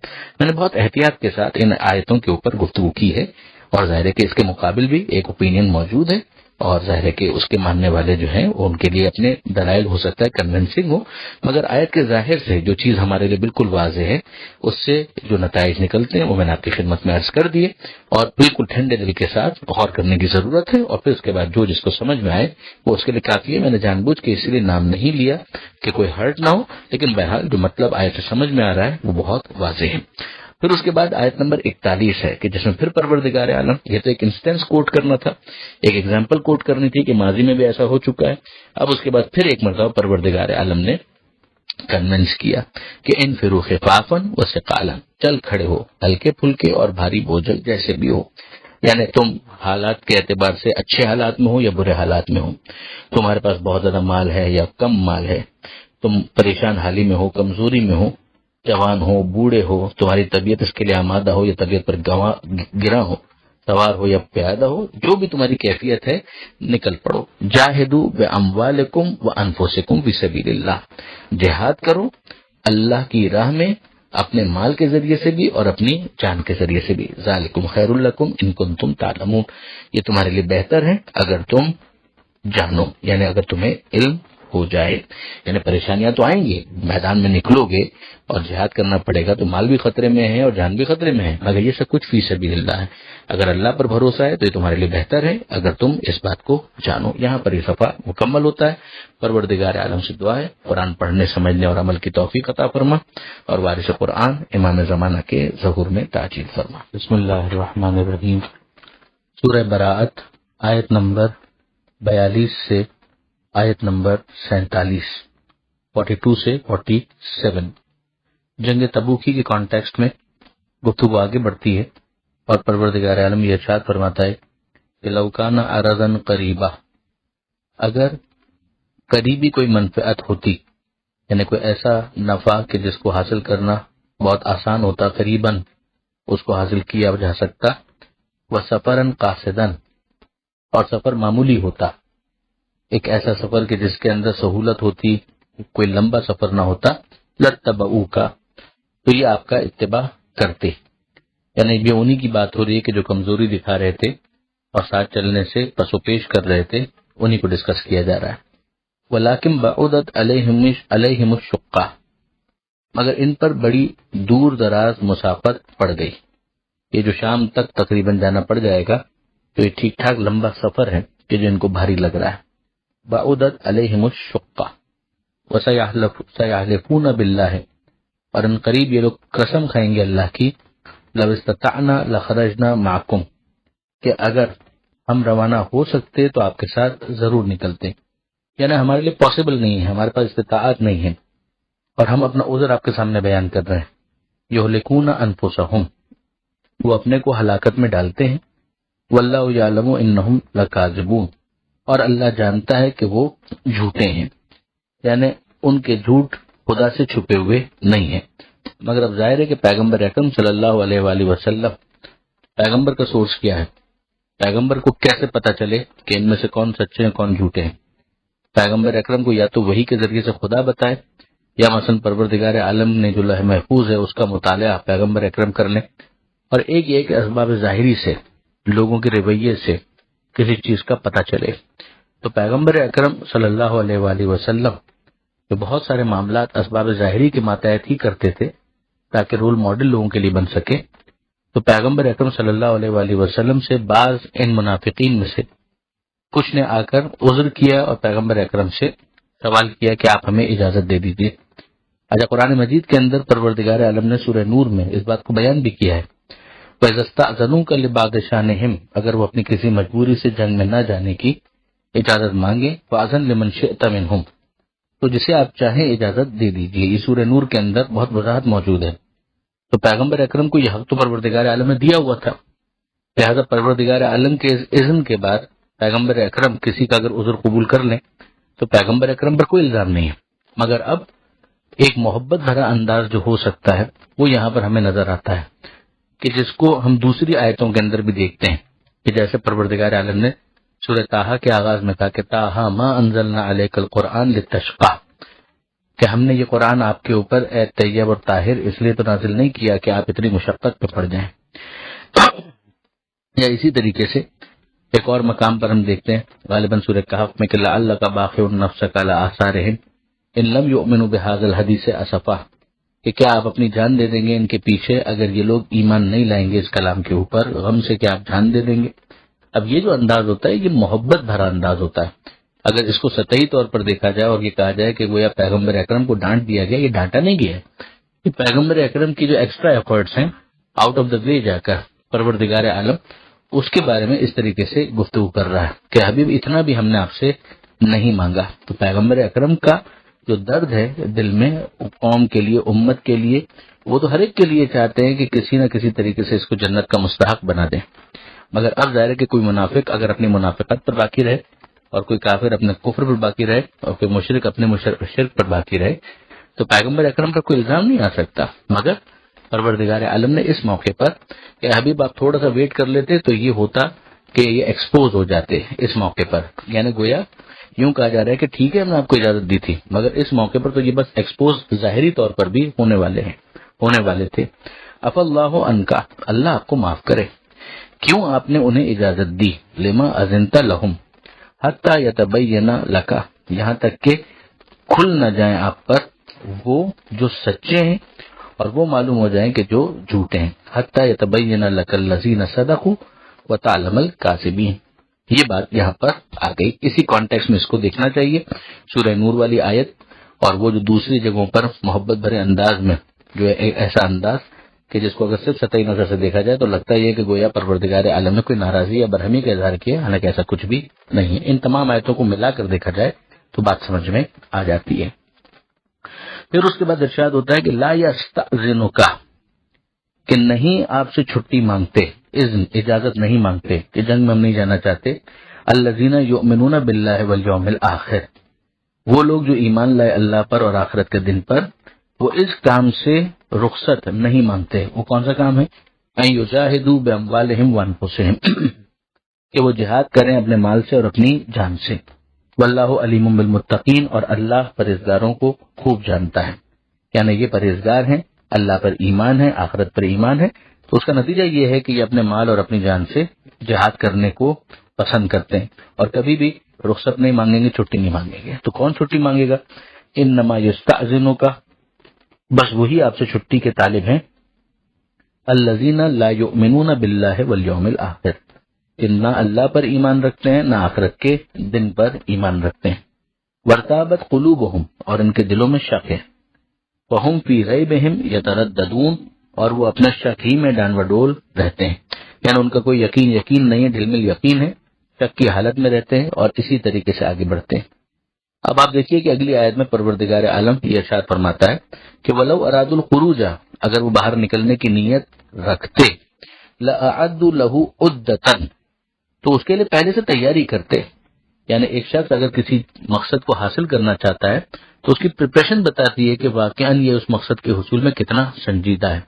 میں نے بہت احتیاط کے ساتھ ان آیتوں کے اوپر گفتگو کی ہے، اور ظاہر ہے کہ اس کے مقابل بھی ایک اوپینین موجود ہے، اور ظاہر ہے کہ اس کے ماننے والے جو ہیں ان کے لیے اپنے دلائل ہو سکتا ہے کنونسنگ ہو، مگر آیت کے ظاہر سے جو چیز ہمارے لیے بالکل واضح ہے، اس سے جو نتائج نکلتے ہیں وہ میں نے آپ کی خدمت میں عرض کر دیے، اور بالکل ٹھنڈے دل کے ساتھ غور کرنے کی ضرورت ہے، اور پھر اس کے بعد جو جس کو سمجھ میں آئے وہ اس کے لیے کافی ہے۔ میں نے جان بوجھ کے اس لیے نام نہیں لیا کہ کوئی ہرٹ نہ ہو، لیکن بہرحال جو مطلب آیت سے سمجھ میں آ رہا ہے وہ بہت واضح ہے۔ پھر اس کے بعد آیت نمبر 41 ہے کہ جس میں پھر پروردگار عالم، یہ تو ایک انسٹنس کوٹ کرنا تھا، ایک ایگزامپل کوٹ کرنی تھی کہ ماضی میں بھی ایسا ہو چکا ہے، اب اس کے بعد پھر ایک مرتبہ پروردگار عالم نے کنونس کیا کہ انفروا خفافا وثقالا، چل کھڑے ہو ہلکے پھلکے اور بھاری بوجھل جیسے بھی ہو۔ یعنی تم حالات کے اعتبار سے اچھے حالات میں ہو یا برے حالات میں ہو، تمہارے پاس بہت زیادہ مال ہے یا کم مال ہے، تم پریشان حالی میں ہو، کمزوری میں ہو، جوان ہو، بوڑھے ہو، تمہاری طبیعت اس کے لیے آمادہ ہو یا طبیعت پر گرا ہو، سوار ہو یا پیادہ ہو، جو بھی تمہاری کیفیت ہے نکل پڑو۔ جاہدوا باموالکم وانفسکم فی سبیل اللہ، جہاد کرو اللہ کی راہ میں اپنے مال کے ذریعے سے بھی اور اپنی جان کے ذریعے سے بھی۔ ذالکم خیر لکم ان کنتم تعلمون، یہ تمہارے لیے بہتر ہے اگر تم جانو، یعنی اگر تمہیں علم ہو جائے۔ یعنی پریشانیاں تو آئیں گی، میدان میں نکلو گے اور جہاد کرنا پڑے گا تو مال بھی خطرے میں ہے اور جان بھی خطرے میں ہے، مگر یہ سب کچھ فی سبیل اللہ ہے۔ اگر اللہ پر بھروسہ ہے تو یہ تمہارے لیے بہتر ہے اگر تم اس بات کو جانو۔ یہاں پر یہ صفحہ مکمل ہوتا ہے۔ پروردگار عالم سے دعا ہے قرآن پڑھنے، سمجھنے اور عمل کی توفیق عطا فرما، اور وارث قرآن امام زمانہ کے ظہور میں تعجیل فرما۔ بسم اللہ الرحمن الرحیم۔ سورہ براءت آیت نمبر 42 سے آیت نمبر 47، 42 سے 47۔ جنگ تبوکی کے کانٹیکسٹ میں گفتگو آگے بڑھتی ہے اور پروردگار عالم یہ ارشاد فرماتا ہے کہ لو کان عرضا قریبا، اگر قریبی کوئی منفعت ہوتی، یعنی کوئی ایسا نفع کہ جس کو حاصل کرنا بہت آسان ہوتا، قریباً اس کو حاصل کیا جا سکتا، وسفرا قاصدا، اور سفر معمولی ہوتا، ایک ایسا سفر کہ جس کے اندر سہولت ہوتی، کوئی لمبا سفر نہ ہوتا، لتبعوکا، تو یہ آپ کا اتباع کرتے۔ یعنی یہ انہی کی بات ہو رہی ہے کہ جو کمزوری دکھا رہے تھے اور ساتھ چلنے سے پس و پیش کر رہے تھے، انہی کو ڈسکس کیا جا رہا ہے۔ ولیکن بعدت علیہم الشقہ، مگر ان پر بڑی دور دراز مسافت پڑ گئی، یہ جو شام تک تقریباً جانا پڑ جائے گا تو یہ ٹھیک ٹھاک لمبا سفر ہے کہ جو ان کو بھاری لگ رہا ہے۔ بعدت علیہم الشقہ وسیحلفون باللہ، اور ان قریب یہ لوگ قسم کھائیں گے اللہ کی، لو استطعنا لخرجنا معکم، کہ اگر ہم روانہ ہو سکتے تو آپ کے ساتھ ضرور نکلتے، یعنی ہمارے لیے پاسبل نہیں ہے، ہمارے پاس استطاعت نہیں ہے، اور ہم اپنا عذر آپ کے سامنے بیان کر رہے ہیں۔ یہلکون انفسہم، وہ اپنے کو ہلاکت میں ڈالتے ہیں، واللہ یعلم انہم لکاذبون، اور اللہ جانتا ہے کہ وہ جھوٹے ہیں، یعنی ان کے جھوٹ خدا سے چھپے ہوئے نہیں ہیں۔ مگر اب ظاہر ہے کہ پیغمبر اکرم صلی اللہ علیہ وآلہ وسلم، پیغمبر کا سورس کیا ہے؟ پیغمبر کو کیسے پتا چلے کہ ان میں سے کون سچے ہیں کون جھوٹے ہیں؟ پیغمبر اکرم کو یا تو وحی کے ذریعے سے خدا بتائے، یا مثلا پروردگار عالم نے جو لوح محفوظ ہے اس کا مطالعہ پیغمبر اکرم کر لیں، اور ایک یہ کہ اسباب ظاہری سے، لوگوں کے رویے سے کسی چیز کا پتہ چلے۔ تو پیغمبر اکرم صلی اللہ علیہ وآلہ وسلم جو بہت سارے معاملات اسباب ظاہری کے ماتحت ہی کرتے تھے تاکہ رول ماڈل لوگوں کے لیے بن سکے، تو پیغمبر اکرم صلی اللہ علیہ وآلہ وسلم سے بعض ان منافقین میں سے کچھ نے آ کر عذر کیا اور پیغمبر اکرم سے سوال کیا کہ آپ ہمیں اجازت دے دیجیے۔ آج قرآن مجید کے اندر پروردگار عالم نے سورہ نور میں اس بات کو بیان بھی کیا ہے، وَإِذَا اسْتَأْذَنُوكَ لِبَعْضِ شَأْنِهِمْ، اگر وہ اپنی کسی مجبوری سے جنگ میں نہ جانے کی اجازت مانگے، فَأَذَن لِمَنْ شِئْتَ مِنْهُمْ، تو جسے آپ چاہیں اجازت دے دیجیے۔ یہ سورہ نور کے اندر بہت وضاحت موجود ہے۔ تو پیغمبر اکرم کو یہ حق تو پروردگار عالم نے دیا ہوا تھا، لہذا پروردگار عالم کے اذن کے بعد پیغمبر اکرم کسی کا اگر عذر قبول کر لیں تو پیغمبر اکرم پر کوئی الزام نہیں ہے۔ مگر اب ایک محبت بھرا انداز جو ہو سکتا ہے وہ یہاں پر ہمیں نظر آتا ہے، کہ جس کو ہم دوسری آیتوں کے اندر بھی دیکھتے ہیں، کہ جیسے پروردگار عالم نے سورہ طٰہٰ کے آغاز میں کہا کہ طٰہٰ ما انزلنا علیک القرآن لتشقیٰ، کہ ہم نے یہ قرآن آپ کے اوپر اے طیب اور طاہر اس لیے تو نازل نہیں کیا کہ آپ اتنی مشقت پہ پڑ جائیں۔ یا اسی طریقے سے ایک اور مقام پر ہم دیکھتے ہیں غالباً سورہ کہف میں کہ لعلک باخع نفسک علی آثارہم ان لم یؤمنوا بہذا الحدیث اسفا، کہ کیا آپ اپنی جان دے دیں گے ان کے پیچھے اگر یہ لوگ ایمان نہیں لائیں گے اس کلام کے اوپر، غم سے کیا آپ جان دے دیں گے؟ اب یہ جو انداز ہوتا ہے یہ محبت بھرا انداز ہوتا ہے۔ اگر اس کو سطحی طور پر دیکھا جائے اور یہ کہا جائے کہ گویا پیغمبر اکرم کو ڈانٹ دیا گیا، یہ ڈانٹا نہیں گیا ہے، کہ پیغمبر اکرم کی جو ایکسٹرا ایفرٹس ہیں آؤٹ آف دا وے جا کر پروردگار عالم اس کے بارے میں اس طریقے سے گفتگو کر رہا ہے کہ حبیب اتنا بھی ہم نے آپ سے نہیں مانگا۔ تو پیغمبر اکرم کا جو درد ہے دل میں قوم کے لیے، امت کے لیے، وہ تو ہر ایک کے لیے چاہتے ہیں کہ کسی نہ کسی طریقے سے اس کو جنت کا مستحق بنا دیں، مگر اب ظاہر ہے کہ کوئی منافق اگر اپنی منافقت پر باقی رہے اور کوئی کافر اپنے کفر پر باقی رہے اور کوئی مشرک اپنے شرک پر باقی رہے تو پیغمبر اکرم پر کوئی الزام نہیں آ سکتا، مگر پروردگار عالم نے اس موقع پر کہ حبیب آپ تھوڑا سا ویٹ کر لیتے تو یہ ہوتا کہ یہ ایکسپوز ہو جاتے اس موقع پر، یعنی گویا یوں کہا جا رہا ہے کہ ٹھیک ہے ہم نے آپ کو اجازت دی تھی مگر اس موقع پر تو یہ بس ایکسپوز ظاہری طور پر بھی ہونے والے تھے۔ اف اللہ عنکا، اللہ آپ کو معاف کرے، کیوں آپ نے انہیں اجازت دی، لما اذنت لہم حتی یتبین لکا، یہاں تک کہ کھل نہ جائیں آپ پر وہ جو سچے ہیں اور وہ معلوم ہو جائیں کہ جو جھوٹے ہیں، حتی یتبین لک الذین صدقوا وتعلم الکاذبین۔ یہ بات یہاں پر آ گئی، اسی کانٹیکس میں اس کو دیکھنا چاہیے، سورہ نور والی آیت اور وہ جو دوسری جگہوں پر محبت بھرے انداز میں جو ہے ایسا انداز کہ جس کو اگر صرف سطحی نظر سے دیکھا جائے تو لگتا ہے کہ گویا پروردگار عالم نے کوئی ناراضی یا برہمی کا اظہار کیا، حالانکہ ایسا کچھ بھی نہیں ہے۔ ان تمام آیتوں کو ملا کر دیکھا جائے تو بات سمجھ میں آ جاتی ہے۔ پھر اس کے بعد ارشاد ہوتا ہے کہ لا یستأذنک، کہ نہیں آپ سے چھٹی مانگتے، اذن اجازت نہیں مانگتے کہ جنگ میں ہم نہیں جانا چاہتے، الذین یؤمنون باللہ والیوم الآخر، وہ لوگ جو ایمان لائے اللہ پر اور آخرت کے دن پر، وہ اس کام سے رخصت نہیں مانگتے۔ وہ کون سا کام ہے؟ ان یجاہدوا باموالہم وانفسہم، کہ وہ جہاد کریں اپنے مال سے اور اپنی جان سے، واللہ علیم بالمتقین، اور اللہ پرہیزگاروں کو خوب جانتا ہے، یعنی یہ پرہیزگار ہیں، اللہ پر ایمان ہے، آخرت پر ایمان ہے، تو اس کا نتیجہ یہ ہے کہ یہ اپنے مال اور اپنی جان سے جہاد کرنے کو پسند کرتے ہیں اور کبھی بھی رخصت نہیں مانگیں گے، چھٹی نہیں مانگیں گے۔ تو کون چھٹی مانگے گا؟ انما یستأذنک، بس وہی آپ سے چھٹی کے طالب ہیں، الذین لا یؤمنون باللہ والیوم الآخر، کہ نہ اللہ پر ایمان رکھتے ہیں نہ آخرت کے دن پر ایمان رکھتے ہیں، وارتابت قلوبہم، اور ان کے دلوں میں شک ہے، وہم فی ریبہم یترددون، اور وہ اپنا شک ہی میں ڈان وڈول رہتے ہیں، یعنی ان کا کوئی یقین نہیں ہے، دل میں یقین ہے، شک کی حالت میں رہتے ہیں اور اسی طریقے سے آگے بڑھتے ہیں۔ اب آپ دیکھیے کہ اگلی آیت میں پروردگار عالم یہ ارشاد فرماتا ہے کہ ولو اراد الخروج، اگر وہ باہر نکلنے کی نیت رکھتے، لأعدوا له عدۃ، تو اس کے لیے پہلے سے تیاری کرتے، یعنی ایک شخص اگر کسی مقصد کو حاصل کرنا چاہتا ہے تو اس کی پریپریشن بتاتی ہے کہ واقعاً یہ اس مقصد کے حصول میں کتنا سنجیدہ ہے۔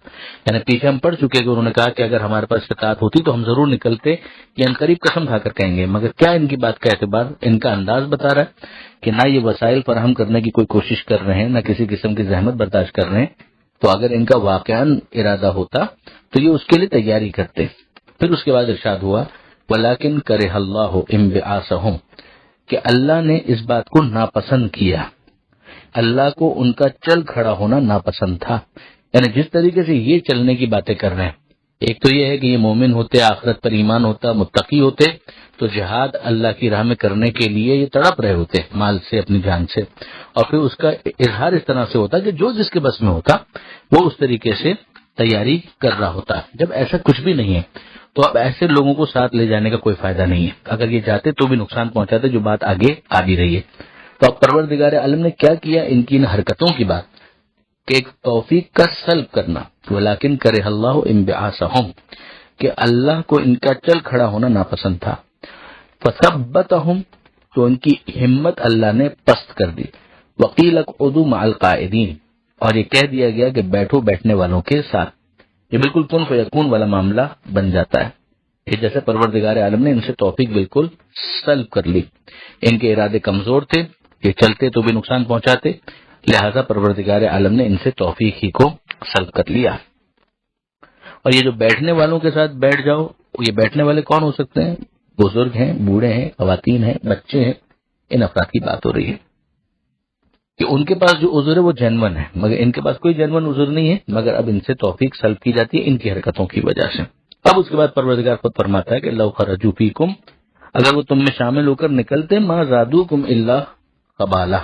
یعنی پیچھے ہم پڑھ چکے کہ انہوں نے کہا کہ اگر ہمارے پاس استطاعت ہوتی تو ہم ضرور نکلتے، یہ عنقریب قسم کھا کر کہیں گے، مگر کیا ان کی بات کا اعتبار ان کا انداز بتا رہا ہے کہ نہ یہ وسائل فراہم کرنے کی کوئی کوشش کر رہے ہیں، نہ کسی قسم کی زحمت برداشت کر رہے ہیں، تو اگر ان کا واقعاً ارادہ ہوتا تو یہ اس کے لیے تیاری کرتے۔ پھر اس کے بعد ارشاد ہوا ولیکن کرہ اللہ انبعاثہم، کہ اللہ نے اس بات کو ناپسند کیا، اللہ کو ان کا چل کھڑا ہونا ناپسند تھا، یعنی جس طریقے سے یہ چلنے کی باتیں کر رہے ہیں، ایک تو یہ ہے کہ یہ مومن ہوتے، آخرت پر ایمان ہوتا، متقی ہوتے تو جہاد اللہ کی راہ میں کرنے کے لیے یہ تڑپ رہے ہوتے مال سے، اپنی جان سے، اور پھر اس کا اظہار اس طرح سے ہوتا کہ جو جس کے بس میں ہوتا وہ اس طریقے سے تیاری کر رہا ہوتا۔ جب ایسا کچھ بھی نہیں ہے تو اب ایسے لوگوں کو ساتھ لے جانے کا کوئی فائدہ نہیں ہے، اگر یہ جاتے تو بھی نقصان پہنچاتے، جو بات آگے آ بھی رہی ہے۔ تو اب پروردگار عالم نے کیا کیا؟ ان کی ان حرکتوں کی بات کہ ایک توفیق کا سلب کرنا، ولیکن کرہ اللہ انبعاثہم، کہ اللہ کو ان کا چل کھڑا ہونا ناپسند تھا، فثبتہم، تو ان کی ہمت اللہ نے پست کر دی، وقیل اقعدوا مع القاعدین، اور یہ کہہ دیا گیا کہ بیٹھو بیٹھنے والوں کے ساتھ۔ یہ بالکل کن فیکون والا معاملہ بن جاتا ہے، یہ جیسے پروردگار عالم نے ان سے توفیق بالکل سلب کر لی، ان کے ارادے کمزور تھے، یہ چلتے تو بھی نقصان پہنچاتے، لہذا پروردگار عالم نے ان سے توفیق ہی کو سلب کر لیا۔ اور یہ جو بیٹھنے والوں کے ساتھ بیٹھ جاؤ، یہ بیٹھنے والے کون ہو سکتے ہیں؟ بزرگ ہیں، بوڑھے ہیں، خواتین ہیں، بچے ہیں، ان افراد کی بات ہو رہی ہے کہ ان کے پاس جو عذر ہے وہ جینون ہے، مگر ان کے پاس کوئی جینون عذر نہیں ہے، مگر اب ان سے توفیق سلب کی جاتی ہے ان کی حرکتوں کی وجہ سے۔ اب اس کے بعد پروردگار خود فرماتا ہے کہ لو خرجوا فیکم، اگر وہ تم میں شامل ہو کر نکلتے، ما زادوکم الا خبالہ،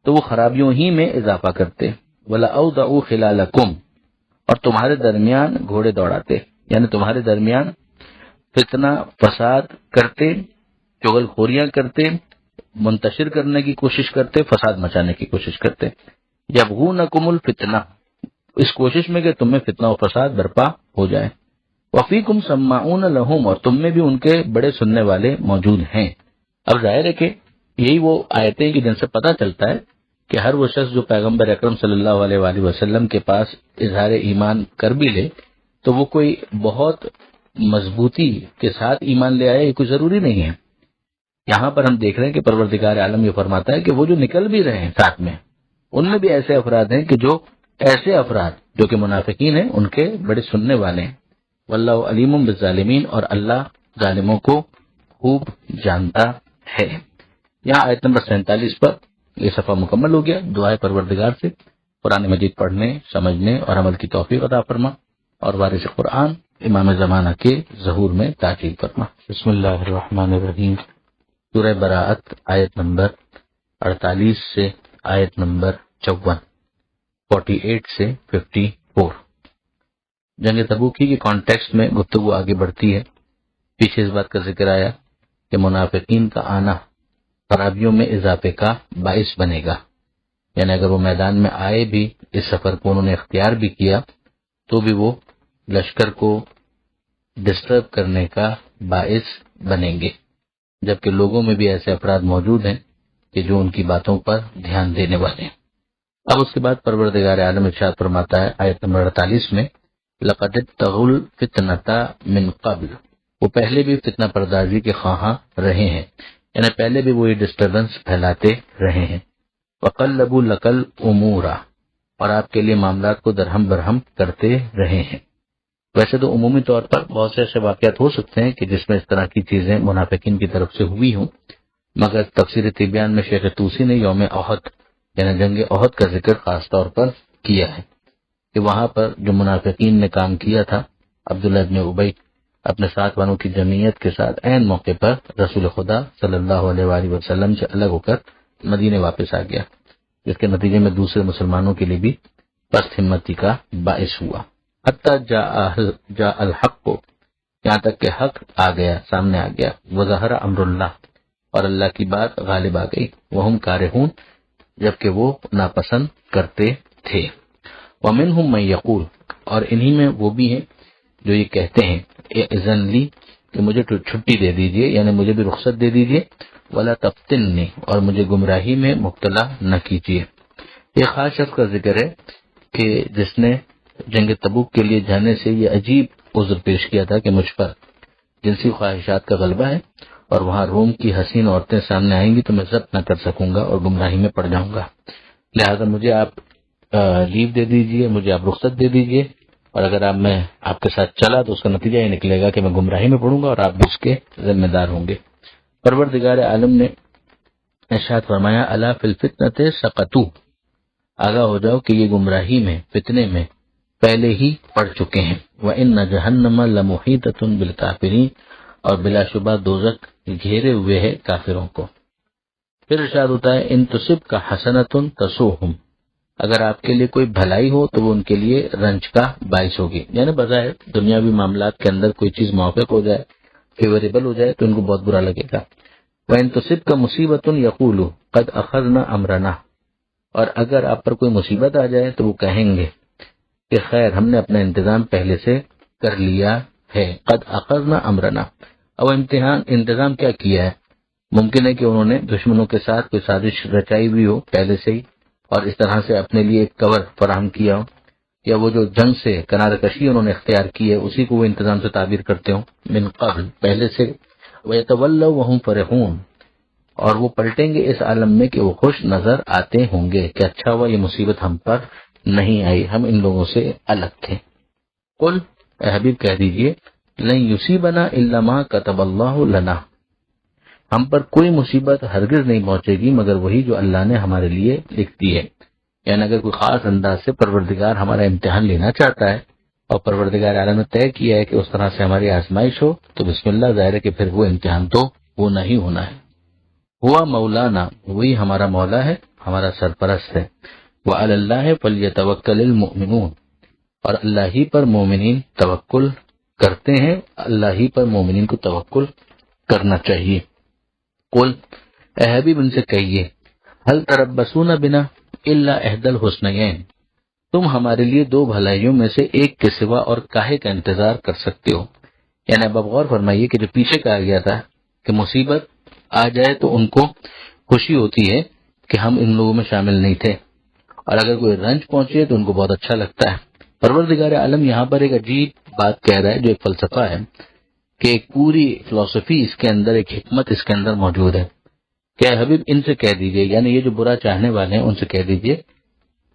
تو وہ خرابیوں ہی میں اضافہ کرتے، ولا اوضعوا خلالکم، اور تمہارے درمیان گھوڑے دوڑاتے، یعنی تمہارے درمیان فتنہ فساد کرتے، چغل خوریاں کرتے، منتشر کرنے کی کوشش کرتے، فساد مچانے کی کوشش کرتے، یبغونکم الفتنہ، اس کوشش میں کہ تمہیں فتنہ و فساد برپا ہو جائے، وفیکم سماعون لہم، اور تم میں بھی ان کے بڑے سننے والے موجود ہیں۔ اب ظاہر ہے کہ یہی وہ آیتیں کہ جن سے پتہ چلتا ہے کہ ہر وہ شخص جو پیغمبر اکرم صلی اللہ علیہ وآلہ وسلم کے پاس اظہار ایمان کر بھی لے تو وہ کوئی بہت مضبوطی کے ساتھ ایمان لے آئے، یہ کوئی ضروری نہیں ہے۔ یہاں پر ہم دیکھ رہے ہیں کہ پروردگار عالم یہ فرماتا ہے کہ وہ جو نکل بھی رہے ہیں ساتھ میں، ان میں بھی ایسے افراد ہیں کہ جو ایسے افراد جو کہ منافقین ہیں ان کے بڑے سننے والے ہیں۔ واللہ علیم بالظالمین، اور اللہ ظالموں کو خوب جانتا ہے۔ یہاں آیت نمبر 47 پر یہ صفحہ مکمل ہو گیا۔ دعائے پروردگار سے قرآن مجید پڑھنے، سمجھنے اور عمل کی توفیق عطا فرما، اور وارث قرآن امام زمانہ کے ظہور میں تاجیل فرما۔ بسم اللہ الرحمن الرحیم۔ سورہ براءت آیت نمبر 48 سے آیت نمبر 54، 48 سے 54۔ جنگ تبوک کے کانٹیکسٹ میں گفتگو آگے بڑھتی ہے۔ پیچھے اس بات کا ذکر آیا کہ منافقین کا آنا خرابیوں میں اضافے کا باعث بنے گا، یعنی اگر وہ میدان میں آئے بھی، اس سفر کو انہوں نے اختیار بھی کیا، تو بھی وہ لشکر کو ڈسٹرب کرنے کا باعث بنیں گے، جبکہ لوگوں میں بھی ایسے افراد موجود ہیں کہ جو ان کی باتوں پر دھیان دینے والے ہیں۔ اب اس کے بعد پروردگار عالم ارشاد فرماتا ہے آیت نمبر 48 میں، لقد ابتغوا الفتنة من قبل، وہ پہلے بھی فتنہ پردازی کے خواہاں رہے ہیں، یعنی پہلے بھی وہ یہ ڈسٹربنس پھیلاتے رہے ہیں۔ وقلبوا لك الامور، اور آپ کے لیے معاملات کو درہم برہم کرتے رہے ہیں۔ ویسے تو عمومی طور پر بہت سے ایسے واقعات ہو سکتے ہیں کہ جس میں اس طرح کی چیزیں منافقین کی طرف سے ہوئی ہوں، مگر تفسیر تبیان میں شیخ طوسی نے یوم احد یعنی جنگ احد کا ذکر خاص طور پر کیا ہے کہ وہاں پر جو منافقین نے کام کیا تھا، عبداللہ ابن ابی اپنے ساتھ والوں کی جمعیت کے ساتھ عین موقع پر رسول خدا صلی اللہ علیہ وآلہ وسلم سے الگ ہو کر مدینے واپس آ گیا، جس کے نتیجے میں دوسرے مسلمانوں کے لیے بھی پست ہمتی کا باعث ہوا۔ حتی جاء الحق، یہاں تک کہ حق آ گیا، سامنے آ گیا۔ وظہر امر اللہ، اور اللہ کی بات غالب آ گئی۔ وہم کارہون، جبکہ وہ ناپسند کرتے تھے۔ ومنہم من یقول، اور انہی میں وہ بھی ہیں جو یہ کہتے ہیں، اذن لی، کہ مجھے چھٹی دے دیجئے، یعنی مجھے بھی رخصت دے دیجئے، ولا تفتننی، اور مجھے گمراہی میں مبتلا نہ کیجیے۔ یہ خاص شخص کا ذکر ہے کہ جس نے جنگ تبوک کے لیے جانے سے یہ عجیب عذر پیش کیا تھا کہ مجھ پر جنسی خواہشات کا غلبہ ہے، اور وہاں روم کی حسین عورتیں سامنے آئیں گی تو میں ضبط نہ کر سکوں گا اور گمراہی میں پڑ جاؤں گا، لہذا مجھے آپ لیو دے دیجئے، مجھے آپ رخصت دے دیجئے، اور اگر میں آپ کے ساتھ چلا تو اس کا نتیجہ یہ نکلے گا کہ میں گمراہی میں پڑوں گا اور آپ بھی اس کے ذمہ دار ہوں گے۔ پروردگار عالم نے ارشاد فرمایا، الا فی الفتنۃ سقطوا، آگاہ ہو جاؤ کہ یہ گمراہی میں، فتنے میں پہلے ہی پڑ چکے ہیں۔ وَإِنَّ جَهَنَّمَ لَمُحِيطَةٌ بِالْكَافِرِينَ، اور بلا شبہ دوزخ گھیرے ہوئے ہے کافروں کو۔ پھر ارشاد ہوتا ہے، ان تصبک حسنۃ تسؤہم، اگر آپ کے لیے کوئی بھلائی ہو تو وہ ان کے لیے رنج کا باعث ہوگی، یعنی بظاہر دنیاوی معاملات کے اندر کوئی چیز موافق ہو جائے، فیوریبل ہو جائے تو ان کو بہت برا لگے گا۔ وَإِن تُصِبْكَ مُصِيبَةٌ يَقُولُوا قَدْ أَخَذْنَا أَمْرَنَا، اور اگر آپ پر کوئی مصیبت آ جائے تو وہ کہیں گے کہ خیر ہم نے اپنا انتظام پہلے سے کر لیا ہے۔ قد اخذنا امرنا، اب انتظام کیا کیا ہے؟ ممکن ہے کہ انہوں نے دشمنوں کے ساتھ کوئی سازش رچائی ہوئی ہو پہلے سے ہی، اور اس طرح سے اپنے لیے ایک کور فراہم کیا ہو، یا وہ جو جنگ سے کنارہ کشی انہوں نے اختیار کی ہے اسی کو وہ انتظام سے تعبیر کرتے ہوں، من قبل، پہلے سے۔ وَيَتَوَلَّوْا وَهُمْ فَرِحُونَ، اور وہ پلٹیں گے اس عالم میں کہ وہ خوش نظر آتے ہوں گے کہ اچھا ہوا یہ مصیبت ہم پر نہیں آئی، ہم ان لوگوں سے الگ تھے۔ قل، اے حبیب کہہ دیجئے، لن یصیبنا الا ما کتب اللہ لنا، ہم پر کوئی مصیبت ہرگز نہیں پہنچے گی مگر وہی جو اللہ نے ہمارے لیے لکھ دی ہے۔ یعنی اگر کوئی خاص انداز سے پروردگار ہمارا امتحان لینا چاہتا ہے اور پروردگار عالم نے طے کیا ہے کہ اس طرح سے ہماری آزمائش ہو تو بسم اللہ، ظاہر ہے کہ پھر وہ امتحان تو وہ نہیں ہونا ہے۔ ہوا مولانا، وہی ہمارا مولا ہے، ہمارا سرپرست ہے۔ وعلی اللہ فلیتوکل المؤمنون، اور اللہ ہی پر مومنین توکل کرتے ہیں، اللہ ہی پر مومنین کو توکل کرنا چاہیے۔ قل، اے حبیب ان سے کہیے، هل تربصون بنا الا احدى الحسنيين، تم ہمارے لیے دو بھلائیوں میں سے ایک کے سوا اور کاہے کا انتظار کر سکتے ہو؟ یعنی اب آپ غور فرمائیے کہ جو پیچھے کہا گیا تھا کہ مصیبت آ جائے تو ان کو خوشی ہوتی ہے کہ ہم ان لوگوں میں شامل نہیں تھے، اور اگر کوئی رنج پہنچے تو ان کو بہت اچھا لگتا ہے۔ پروردگار عالم یہاں پر ایک عجیب بات کہہ رہا ہے، جو ایک فلسفہ ہے کہ ایک پوری فلسفی اس کے اندر، ایک حکمت اس کے اندر موجود ہے۔ کہ حبیب ان سے کہہ دیجئے، یعنی یہ جو برا چاہنے والے ہیں ان سے کہہ دیجئے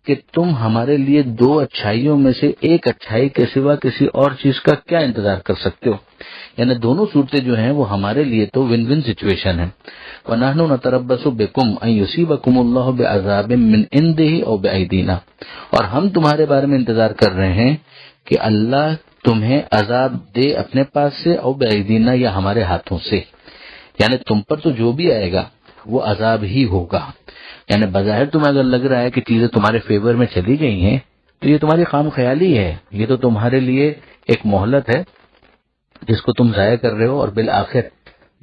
کہ تم ہمارے لیے دو اچھائیوں میں سے ایک اچھائی کے سوا کسی اور چیز کا کیا انتظار کر سکتے ہو؟ یعنی دونوں صورتیں جو ہیں وہ ہمارے لیے تو ون ون سچویشن ہے۔ وَنَحْنُ نَتَرَبَّصُ بِكُمْ أَن يُصِيبَكُمُ اللَّهُ بِعَذَابٍ مِّنْ عِندِهِ أَوْ بِأَيْدِينَا، اور ہم تمہارے بارے میں انتظار کر رہے ہیں کہ اللہ تمہیں عذاب دے اپنے پاس سے، او بِأَيْدِينَا، یا ہمارے ہاتھوں سے۔ یعنی تم پر تو جو بھی آئے گا وہ عذاب ہی ہوگا۔ یعنی بظاہر تمہیں اگر لگ رہا ہے کہ چیزیں تمہارے فیور میں چلی گئی ہیں تو یہ تمہاری خام خیالی ہے، یہ تو تمہارے لیے ایک مہلت ہے جس کو تم ضائع کر رہے ہو، اور بالآخر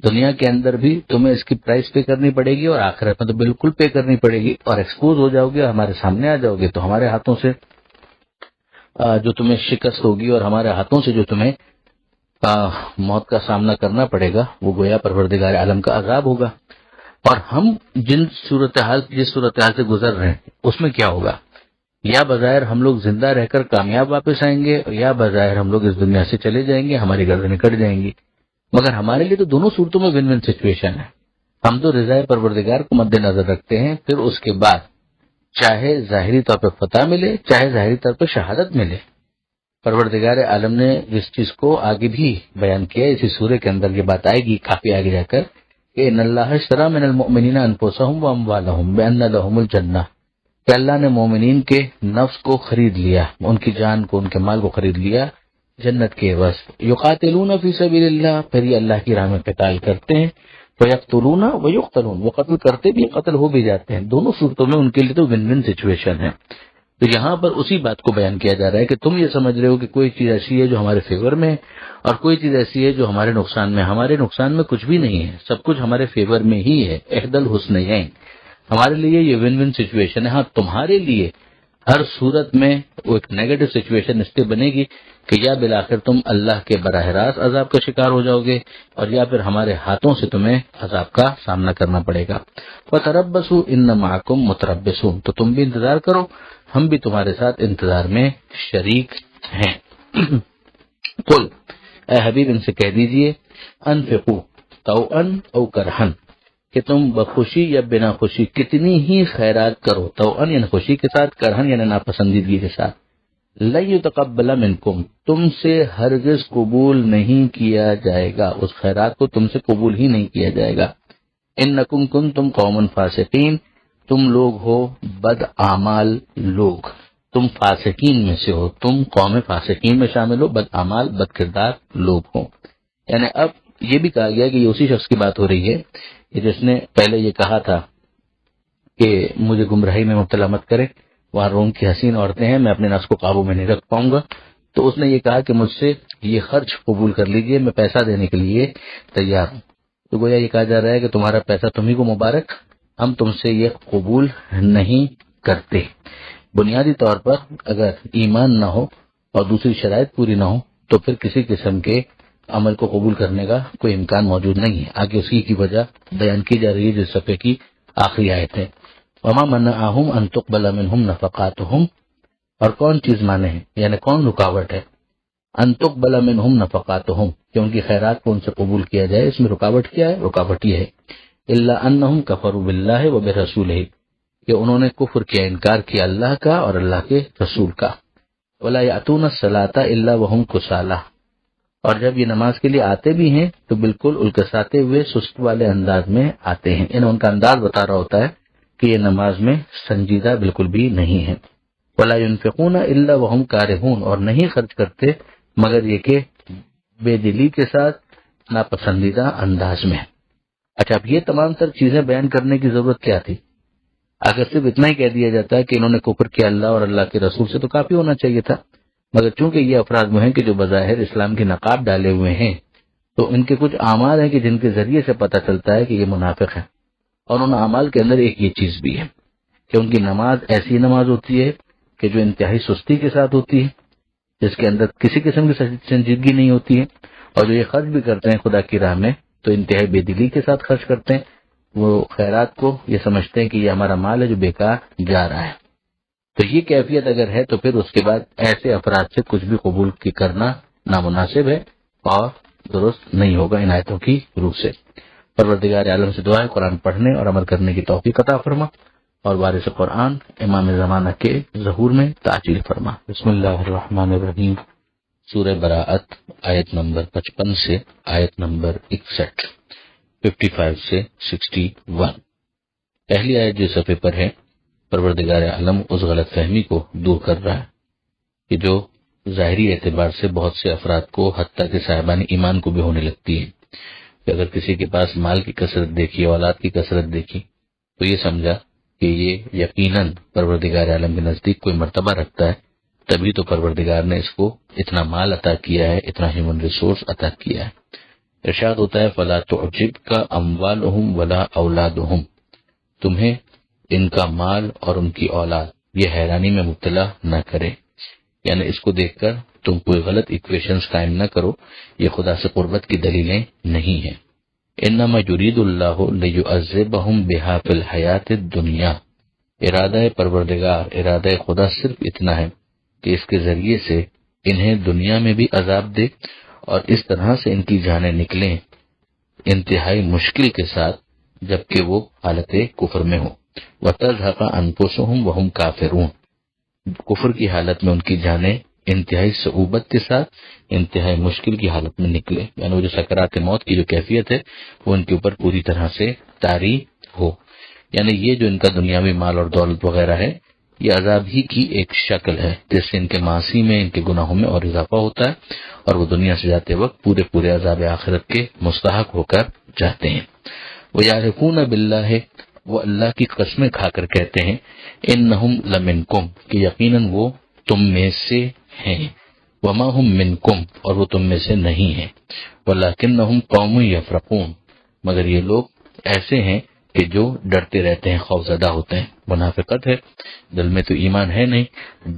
دنیا کے اندر بھی تمہیں اس کی پرائس پے کرنی پڑے گی، اور آخرت میں تو بالکل پے کرنی پڑے گی، اور ایکسپوز ہو جاؤ گے اور ہمارے سامنے آ جاؤ گے تو ہمارے ہاتھوں سے جو تمہیں شکست ہوگی اور ہمارے ہاتھوں سے جو تمہیں موت کا سامنا کرنا پڑے گا وہ گویا پروردگار عالم کا عذاب ہوگا۔ اور ہم جس صورتحال سے گزر رہے ہیں اس میں کیا ہوگا؟ یا بظاہر ہم لوگ زندہ رہ کر کامیاب واپس آئیں گے، یا بظاہر ہم لوگ اس دنیا سے چلے جائیں گے، ہماری گردنیں کٹ جائیں گی۔ مگر ہمارے لیے تو دونوں صورتوں میں ون ون سچویشن ہے۔ ہم تو رضا پروردگار کو مد نظر رکھتے ہیں، پھر اس کے بعد چاہے ظاہری طور پہ فتح ملے، چاہے ظاہری طور پہ شہادت ملے۔ پروردگار عالم نے جس چیز کو آگے بھی بیان کیا، اسی سورہ کے اندر یہ بات آئے گی کافی آگے جا کر، کہ ان اللہ اشتری من المؤمنین انفسهم واموالهم بان لهم الجنہ، کہ اللہ نے مومنین کے نفس کو خرید لیا، ان کی جان کو، ان کے مال کو خرید لیا جنت کے عوض۔ یقاتلون فی سبیل اللہ، پھر یہ اللہ کی راہ میں قتال کرتے ہیں، ویقتلون ویقتلون، وہ قتل کرتے بھی، قتل ہو بھی جاتے ہیں۔ دونوں صورتوں میں ان کے لیے تو ون ون سچویشن ہے۔ تو یہاں پر اسی بات کو بیان کیا جا رہا ہے کہ تم یہ سمجھ رہے ہو کہ کوئی چیز ایسی ہے جو ہمارے فیور میں ہے اور کوئی چیز ایسی ہے جو ہمارے نقصان میں۔ ہمارے نقصان میں کچھ بھی نہیں ہے، سب کچھ ہمارے فیور میں ہی ہے۔ احد الحسنیین، ہمارے لیے یہ ون ون سچویشن ہے۔ ہاں تمہارے لیے ہر صورت میں وہ ایک نیگیٹو سچویشن اس سے بنے گی کہ یا بالآخر تم اللہ کے براہ راست عذاب کا شکار ہو جاؤ گے، اور یا پھر ہمارے ہاتھوں سے تمہیں عذاب کا سامنا کرنا پڑے گا۔ وَتَرَبَّصُوا إِنَّ مَعَكُمْ مُتَرَبِّصُونَ، تو تم بھی انتظار کرو، ہم بھی تمہارے ساتھ انتظار میں شریک ہیں۔ قل، اے حبیب ان سے کہہ دیجئے، انفقوا طوعا او کرہا، کہ تم بخوشی یا بنا خوشی کتنی ہی خیرات کرو، طوعا یعنی خوشی کے ساتھ، کرہا یعنی ناپسندیدگی کے ساتھ، لن يتقبل منکم، تم سے ہرگز قبول نہیں کیا جائے گا، اس خیرات کو تم سے قبول ہی نہیں کیا جائے گا۔ انکم کنتم قوما فاسقین، تم لوگ ہو بد اعمال لوگ، تم فاسقین میں سے ہو، تم قوم فاسقین میں شامل ہو، بد اعمال بد کردار لوگ ہو۔ یعنی اب یہ بھی کہا گیا کہ یہ اسی شخص کی بات ہو رہی ہے کہ جس نے پہلے یہ کہا تھا کہ مجھے گمراہی میں مبتلا مت کرے، وہاں روم کی حسین عورتیں ہیں، میں اپنے نفس کو قابو میں نہیں رکھ پاؤں گا، تو اس نے یہ کہا کہ مجھ سے یہ خرچ قبول کر لیجئے، میں پیسہ دینے کے لیے تیار ہوں۔ تو گویا یہ کہا جا رہا ہے کہ تمہارا پیسہ تمہیں کو مبارک، ہم تم سے یہ قبول نہیں کرتے۔ بنیادی طور پر اگر ایمان نہ ہو اور دوسری شرائط پوری نہ ہو تو پھر کسی قسم کے عمل کو قبول کرنے کا کوئی امکان موجود نہیں ہے۔ آگے اسی کی وجہ بیان کی جا رہی ہے جس صفحے کی آخری آیت ہے، وما منعهم ان تقبل منهم نفقاتهم، اور کون چیز مانے ہیں یعنی کون رکاوٹ ہے، ان تقبل منهم نفقاتهم، کہ ان کی خیرات کو ان سے قبول کیا جائے، اس میں رکاوٹ کیا ہے؟ رکاوٹ یہ ہے الا انهم كفروا بالله وبرسوله، کہ انہوں نے کفر کیا، انکار کیا اللہ کا اور اللہ کے رسول کا۔ ولا یاتون الصلاۃ الا وهم کسالى، اور جب یہ نماز کے لیے آتے بھی ہیں تو بالکل الکساتے ہوئے سست والے انداز میں آتے ہیں، ان کا انداز بتا رہا ہوتا ہے کہ یہ نماز میں سنجیدہ بالکل بھی نہیں ہے۔ ولا ينفقون الا وهم كارهون، اور نہیں خرچ کرتے مگر یہ کہ بے دلی کے ساتھ، ناپسندیدہ انداز میں۔ اچھا، اب یہ تمام تر چیزیں بیان کرنے کی ضرورت کیا تھی؟ اگر صرف اتنا ہی کہہ دیا جاتا ہے کہ انہوں نے کفر کیا اللہ اور اللہ کے رسول سے تو کافی ہونا چاہیے تھا، مگر چونکہ یہ افراد وہ ہیں کہ جو بظاہر اسلام کی نقاب ڈالے ہوئے ہیں، تو ان کے کچھ اعمال ہیں کہ جن کے ذریعے سے پتہ چلتا ہے کہ یہ منافق ہیں، اور ان اعمال کے اندر ایک یہ چیز بھی ہے کہ ان کی نماز ایسی نماز ہوتی ہے کہ جو انتہائی سستی کے ساتھ ہوتی ہے، جس کے اندر کسی قسم کی سنجیدگی نہیں ہوتی ہے، اور جو یہ خرچ بھی کرتے ہیں خدا کی راہ میں تو انتہائی بے دلی کے ساتھ خرچ کرتے ہیں. وہ خیرات کو یہ سمجھتے ہیں کہ یہ ہمارا مال ہے جو بیکار جا رہا ہے. تو یہ کیفیت اگر ہے تو پھر اس کے بعد ایسے افراد سے کچھ بھی قبول کرنا نامناسب ہے اور درست نہیں ہوگا ان آیتوں کی روح سے. پروردگار عالم سے دعا ہے قرآن پڑھنے اور عمل کرنے کی توفیق عطا فرما، اور وارث قرآن امام زمانہ کے ظہور میں تعجیل فرما. بسم اللہ الرحمن الرحیم. سورہ براءت آیت نمبر 55 سے آیت نمبر 61، 55 سے 61. پہلی آیت جو صفحے پر ہے، پروردگار عالم اس غلط فہمی کو دور کر رہا ہے کہ جو ظاہری اعتبار سے بہت سے افراد کو حتیٰ کہ صاحبان ایمان کو بھی ہونے لگتی ہے، کہ اگر کسی کے پاس مال کی کثرت دیکھی، اولاد کی کثرت دیکھی، تو یہ سمجھا کہ یہ یقیناً پروردگار عالم کے نزدیک کوئی مرتبہ رکھتا ہے، تبھی تو پروردگار نے اس کو اتنا مال عطا کیا ہے، اتنا ہیومن ریسورس عطا کیا ہے. ارشاد ہوتا ہے فَلَا تُعْجِبْكَ أَمْوَالُهُمْ وَلَا أَوْلَادُهُمْ، تمہیں ان کا مال اور ان کی اولاد یہ حیرانی میں مبتلا نہ کرے، یعنی اس کو دیکھ کر تم کوئی غلط ایکویشنز قائم نہ کرو، یہ خدا سے قربت کی دلیلیں نہیں ہیں. انما یرید اللہ لیعذبہم بہا فی الحیات الدنیا، ارادہ پروردگار، ارادہ خدا صرف اتنا ہے کہ اس کے ذریعے سے انہیں دنیا میں بھی عذاب دے اور اس طرح سے ان کی جانیں نکلیں انتہائی مشکل کے ساتھ جبکہ وہ حالت کفر میں ہوں. وَتَزْهَقَ أَنفُسُهُمْ وَهُمْ كَافِرُونَ، کفر کی حالت میں ان کی جانیں انتہائی صعوبت کے ساتھ انتہائی مشکل کی حالت میں نکلے، یعنی وہ جو سکرات موت کی جو کیفیت ہے وہ ان کے اوپر پوری طرح سے طاری ہو. یعنی یہ جو ان کا دنیاوی مال اور دولت وغیرہ ہے یہ عذاب ہی کی ایک شکل ہے، جس سے ان کے معاصی میں، ان کے گناہوں میں اور اضافہ ہوتا ہے، اور وہ دنیا سے جاتے وقت پورے عذاب آخرت کے مستحق ہو کر جاتے ہیں. وَيَعْرِفُونَ بِاللَّهِ، وہ اللہ کی قسمیں کھا کر کہتے ہیں انہم لمنکم، کہ یقیناً وہ تم میں سے ہیں، وما ہم منکم، اور وہ تم میں سے نہیں ہیں، ولکنہم قوم یفرقون، مگر یہ لوگ ایسے ہیں کہ جو ڈرتے رہتے ہیں، خوفزدہ ہوتے ہیں. منافقت ہے، دل میں تو ایمان ہے نہیں،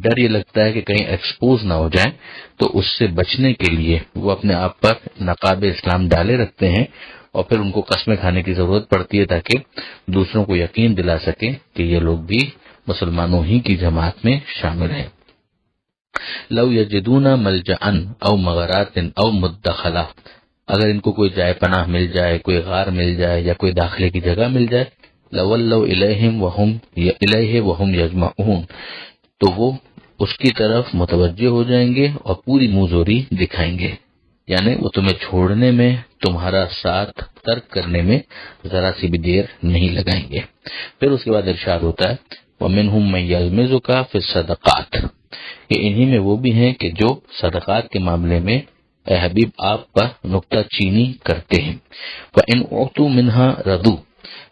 ڈر یہ لگتا ہے کہ کہیں ایکسپوز نہ ہو جائیں، تو اس سے بچنے کے لیے وہ اپنے آپ پر نقاب اسلام ڈالے رکھتے ہیں، اور پھر ان کو قسمیں کھانے کی ضرورت پڑتی ہے تاکہ دوسروں کو یقین دلا سکیں کہ یہ لوگ بھی مسلمانوں ہی کی جماعت میں شامل ہیں. لو یجدون ملجأ او مغارات او مدخلا، اگر ان کو کوئی جائے پناہ مل جائے، کوئی غار مل جائے یا کوئی داخلے کی جگہ مل جائے، لولوا الیہ وہم یجمعون، تو وہ اس کی طرف متوجہ ہو جائیں گے اور پوری منہ زوری دکھائیں گے، یعنی وہ تمہیں چھوڑنے میں، تمہارا ساتھ ترک کرنے میں ذرا سی بھی دیر نہیں لگائیں گے. پھر اس کے بعد ارشاد ہوتا ہے وَمِنْهُمْ مَن يَلْمِزُكَ فِي الصَّدَقَاتِ، کہ انہی میں وہ بھی ہیں کہ جو صدقات کے معاملے میں اے حبیب آپ پر نکتہ چینی کرتے ہیں. وَإِنْ أُعْطُوا مِنْهَا رَضُوا،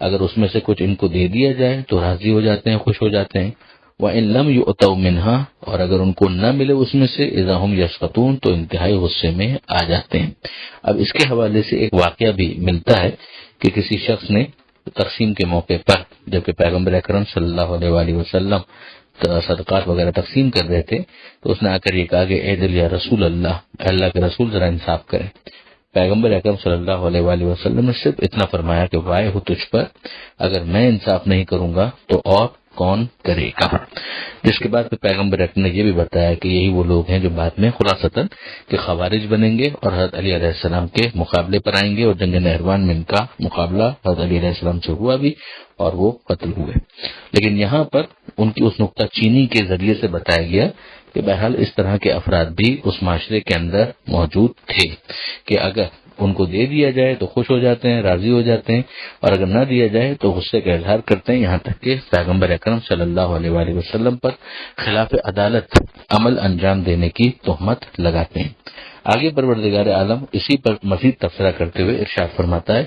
اگر اس میں سے کچھ ان کو دے دیا جائے تو راضی ہو جاتے ہیں، خوش ہو جاتے ہیں. وَإِنْ لَمْ يُؤْتَوْا مِنْهَا، اور اگر ان کو نہ ملے اس میں سے اذا هم يسخطون، تو انتہائی غصے میں آ جاتے ہیں. اب اس کے حوالے سے ایک واقعہ بھی ملتا ہے کہ کسی شخص نے تقسیم کے موقع پر، جبکہ پیغمبر اکرم صلی اللہ علیہ وآلہ وسلم صدقات وغیرہ تقسیم کر رہے تھے، تو اس نے آ کر یہ کہا کہ اے دل یا رسول اللہ، اللہ کے رسول ذرا انصاف کریں. پیغمبر اکرم صلی اللہ علیہ وآلہ وسلم نے صرف اتنا فرمایا کہ وائے ہو تجھ پر، اگر میں انصاف نہیں کروں گا تو اور کون کرے گا. جس کے بعد پیغمبر اکرم نے یہ بھی بتایا کہ یہی وہ لوگ ہیں جو بعد میں خلاصتاً کہ خوارج بنیں گے اور حضرت علی علیہ السلام کے مقابلے پر آئیں گے، اور جنگ نہروان میں ان کا مقابلہ حضرت علی علیہ السلام سے ہوا بھی اور وہ قتل ہوئے. لیکن یہاں پر ان کی اس نکتہ چینی کے ذریعے سے بتایا گیا کہ بہرحال اس طرح کے افراد بھی اس معاشرے کے اندر موجود تھے کہ اگر ان کو دے دیا جائے تو خوش ہو جاتے ہیں، راضی ہو جاتے ہیں، اور اگر نہ دیا جائے تو غصے کا اظہار کرتے ہیں، یہاں تک کہ پیغمبر اکرم صلی اللہ علیہ وآلہ وسلم پر خلاف عدالت عمل انجام دینے کی تہمت لگاتے ہیں. آگے پروردگار عالم اسی پر مزید تبصرہ کرتے ہوئے ارشاد فرماتا ہے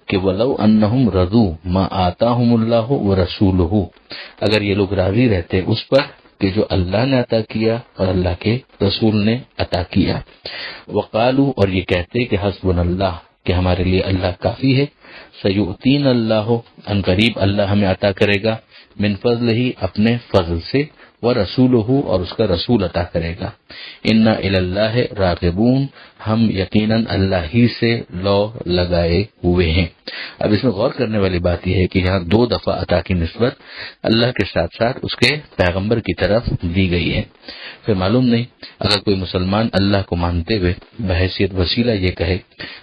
کہ وَلَوْ أَنَّهُمْ رَضُوا مَا آتَاهُمُ اللَّهُ وَرَسُولُهُ، اگر یہ لوگ راضی رہتے اس پر کہ جو اللہ نے عطا کیا اور اللہ کے رسول نے عطا کیا. وقالوا، اور یہ کہتے کہ حسبنا اللہ، کہ ہمارے لیے اللہ کافی ہے. سیؤتینا اللہ، ان قریب اللہ ہمیں عطا کرے گا، من فضل ہی، اپنے فضل سے. وَرَسُولُهُ اور اس کا رسول عطا کرے گا. اِنَّا إِلَى اللَّهِ راغبون ہم یقیناً اللہ ہی سے لو لگائے ہوئے ہیں. اب اس میں غور کرنے والی بات یہ ہے کہ یہاں 2 دفعہ عطا کی نسبت اللہ کے ساتھ ساتھ اس کے پیغمبر کی طرف دی گئی ہے. پھر معلوم نہیں اگر کوئی مسلمان اللہ کو مانتے ہوئے بحیثیت وسیلہ یہ کہے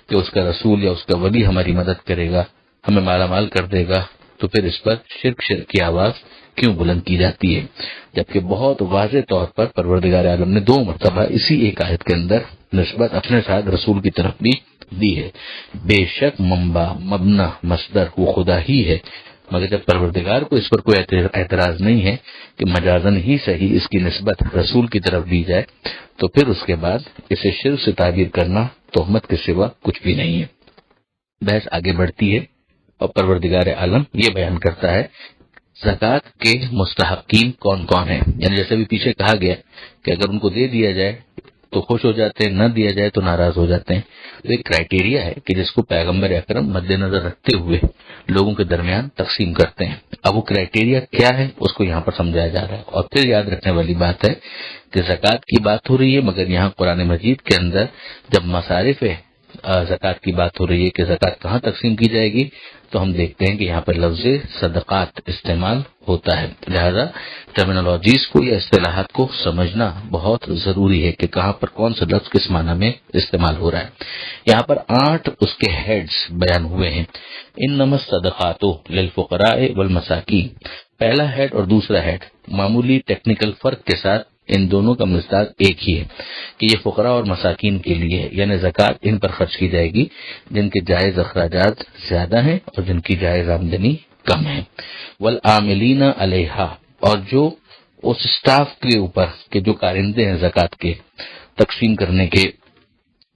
کہ اس کا رسول یا اس کا ولی ہماری مدد کرے گا، ہمیں مالا مال کر دے گا، تو پھر اس پر شرک کی آواز کیوں بلند کی جاتی ہے، جبکہ بہت واضح طور پر پروردگار عالم نے 2 مرتبہ اسی ایک آیت کے اندر نسبت اپنے ساتھ رسول کی طرف بھی دی ہے. بے شک منبع مبنا مصدر وہ خدا ہی ہے، مگر جب پروردگار کو اس پر کوئی اعتراض نہیں ہے کہ مجازن ہی صحیح اس کی نسبت رسول کی طرف دی جائے، تو پھر اس کے بعد اسے شرک سے تعبیر کرنا تہمت کے سوا کچھ بھی نہیں ہے. بحث آگے بڑھتی ہے اور پروردگار عالم یہ بیان کرتا ہے زکوٰۃ کے مستحقین کون کون ہیں. یعنی جیسے بھی پیچھے کہا گیا کہ اگر ان کو دے دیا جائے تو خوش ہو جاتے ہیں، نہ دیا جائے تو ناراض ہو جاتے ہیں. تو ایک کرائٹیریا ہے کہ جس کو پیغمبر اکرم مد نظر رکھتے ہوئے لوگوں کے درمیان تقسیم کرتے ہیں. اب وہ کرائٹیریا کیا ہے اس کو یہاں پر سمجھایا جا رہا ہے. اور پھر یاد رکھنے والی بات ہے کہ زکوٰۃ کی بات ہو رہی ہے، مگر یہاں قرآن مجید کے اندر جب مصارف زکوٰۃ کی بات ہو رہی ہے کہ زکوٰۃ کہاں تقسیم کی جائے گی، تو ہم دیکھتے ہیں کہ یہاں پر لفظ صدقات استعمال ہوتا ہے. لہذا ٹرمینالوجیز کو یا اصطلاحات کو سمجھنا بہت ضروری ہے کہ کہاں پر کون سا لفظ کس معنی میں استعمال ہو رہا ہے. یہاں پر 8 اس کے ہیڈز بیان ہوئے ہیں. انما الصدقات للفقراء والمساکین، پہلا ہیڈ اور دوسرا ہیڈ معمولی ٹیکنیکل فرق کے ساتھ ان دونوں کا مصداق ایک ہی ہے کہ یہ فقراء اور مساکین کے لیے ہے، یعنی زکوٰۃ ان پر خرچ کی جائے گی جن کے جائز اخراجات زیادہ ہیں اور جن کی جائز آمدنی کم ہے. والعاملین علیہا، اور جو اس سٹاف کے اوپر کہ جو کارندے ہیں زکوٰۃ کے تقسیم کرنے کے،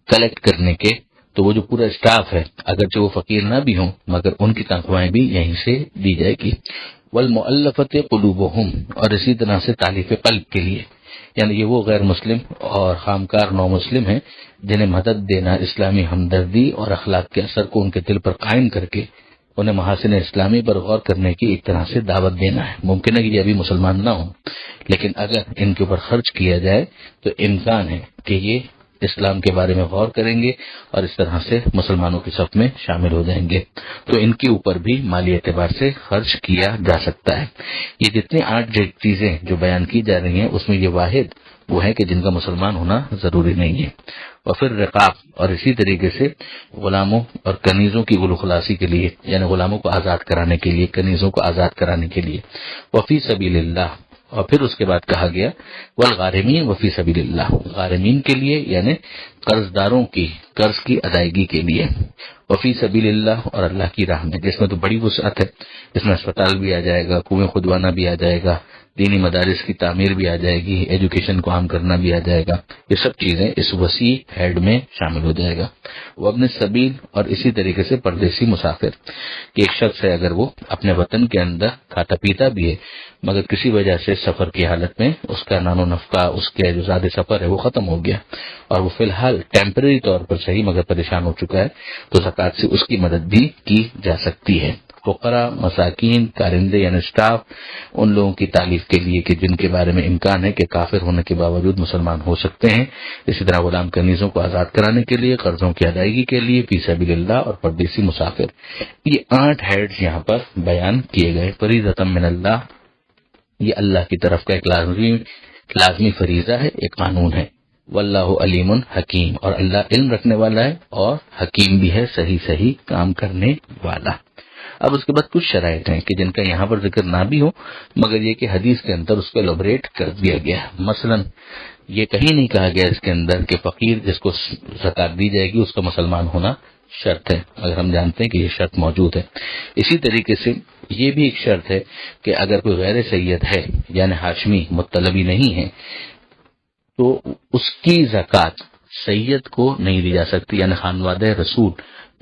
کلیکٹ کرنے کے، تو وہ جو پورا سٹاف ہے اگرچہ وہ فقیر نہ بھی ہوں مگر ان کی تنخواہیں بھی یہیں سے دی جائے گی. والمؤلفۃ قلوبہم، اور اسی طرح سے تالیف قلب کے لیے، یعنی یہ وہ غیر مسلم اور خامکار نو مسلم ہیں جنہیں مدد دینا، اسلامی ہمدردی اور اخلاق کے اثر کو ان کے دل پر قائم کر کے انہیں محاسن اسلامی پر غور کرنے کی ایک طرح سے دعوت دینا ہے. ممکن ہے کہ یہ ابھی مسلمان نہ ہوں، لیکن اگر ان کے اوپر خرچ کیا جائے تو امکان ہے کہ یہ اسلام کے بارے میں غور کریں گے اور اس طرح سے مسلمانوں کی صف میں شامل ہو جائیں گے. تو ان کے اوپر بھی مالی اعتبار سے خرچ کیا جا سکتا ہے. یہ جتنی 8 چیزیں جو بیان کی جا رہی ہیں اس میں یہ واحد وہ ہے کہ جن کا مسلمان ہونا ضروری نہیں ہے. اور پھر رقاب، اور اسی طریقے سے غلاموں اور کنیزوں کی غلو خلاصی کے لیے، یعنی غلاموں کو آزاد کرانے کے لیے، کنیزوں کو آزاد کرانے کے لیے. وفی سبیل اللہ، اور پھر اس کے بعد کہا گیا والغارمین وفی سبیل اللہ، غارمین کے لیے یعنی قرض داروں کی قرض کی ادائیگی کے لیے. وفی سبیل اللہ، اور اللہ کی راہ میں، جس میں تو بڑی وسعت ہے، اس میں اسپتال بھی آ جائے گا، کنویں کھدوانا بھی آ جائے گا، دینی مدارس کی تعمیر بھی آ جائے گی، ایجوکیشن کو عام کرنا بھی آ جائے گا. یہ سب چیزیں اس وسیع ہیڈ میں شامل ہو جائے گا. وابن السبیل، اور اسی طریقے سے پردیسی مسافر، کہ ایک شخص ہے اگر وہ اپنے وطن کے اندر کھاتا پیتا بھی ہے مگر کسی وجہ سے سفر کی حالت میں اس کا نان و نفقہ، اس کے جو زیادہ سفر ہے وہ ختم ہو گیا اور وہ فی الحال ٹیمپرری طور پر صحیح مگر پریشان ہو چکا ہے، تو زکوٰۃ سے اس کی مدد بھی کی جا سکتی ہے. فقراء، مساکین، کارندے یعنی سٹاف، ان لوگوں کی تعلیف کے لیے کہ جن کے بارے میں امکان ہے کہ کافر ہونے کے باوجود مسلمان ہو سکتے ہیں. اسی طرح غلام کنیزوں کو آزاد کرانے کے لیے، قرضوں کی ادائیگی کے لیے، فی سبیل اللہ، اور پردیسی مسافر. یہ 8 ہیڈز یہاں پر بیان کیے گئے. فریضۃ من اللہ، یہ اللہ کی طرف کا ایک لازمی فریضہ ہے، ایک قانون ہے. واللہ علیم حکیم، اور اللہ علم رکھنے والا ہے اور حکیم بھی ہے، صحیح کام کرنے والا. اب اس کے بعد کچھ شرائط ہیں کہ جن کا یہاں پر ذکر نہ بھی ہو مگر یہ کہ حدیث کے اندر اس کو ایلوبریٹ کر دیا گیا. مثلا یہ کہیں نہیں کہا گیا اس کے اندر کہ فقیر جس کو زکوٰۃ دی جائے گی اس کا مسلمان ہونا شرط ہے، مگر ہم جانتے ہیں کہ یہ شرط موجود ہے. اسی طریقے سے یہ بھی ایک شرط ہے کہ اگر کوئی غیر سید ہے یعنی ہاشمی مطلبی نہیں ہے تو اس کی زکوٰۃ سید کو نہیں دی جا سکتی. یعنی خانوادہ رسول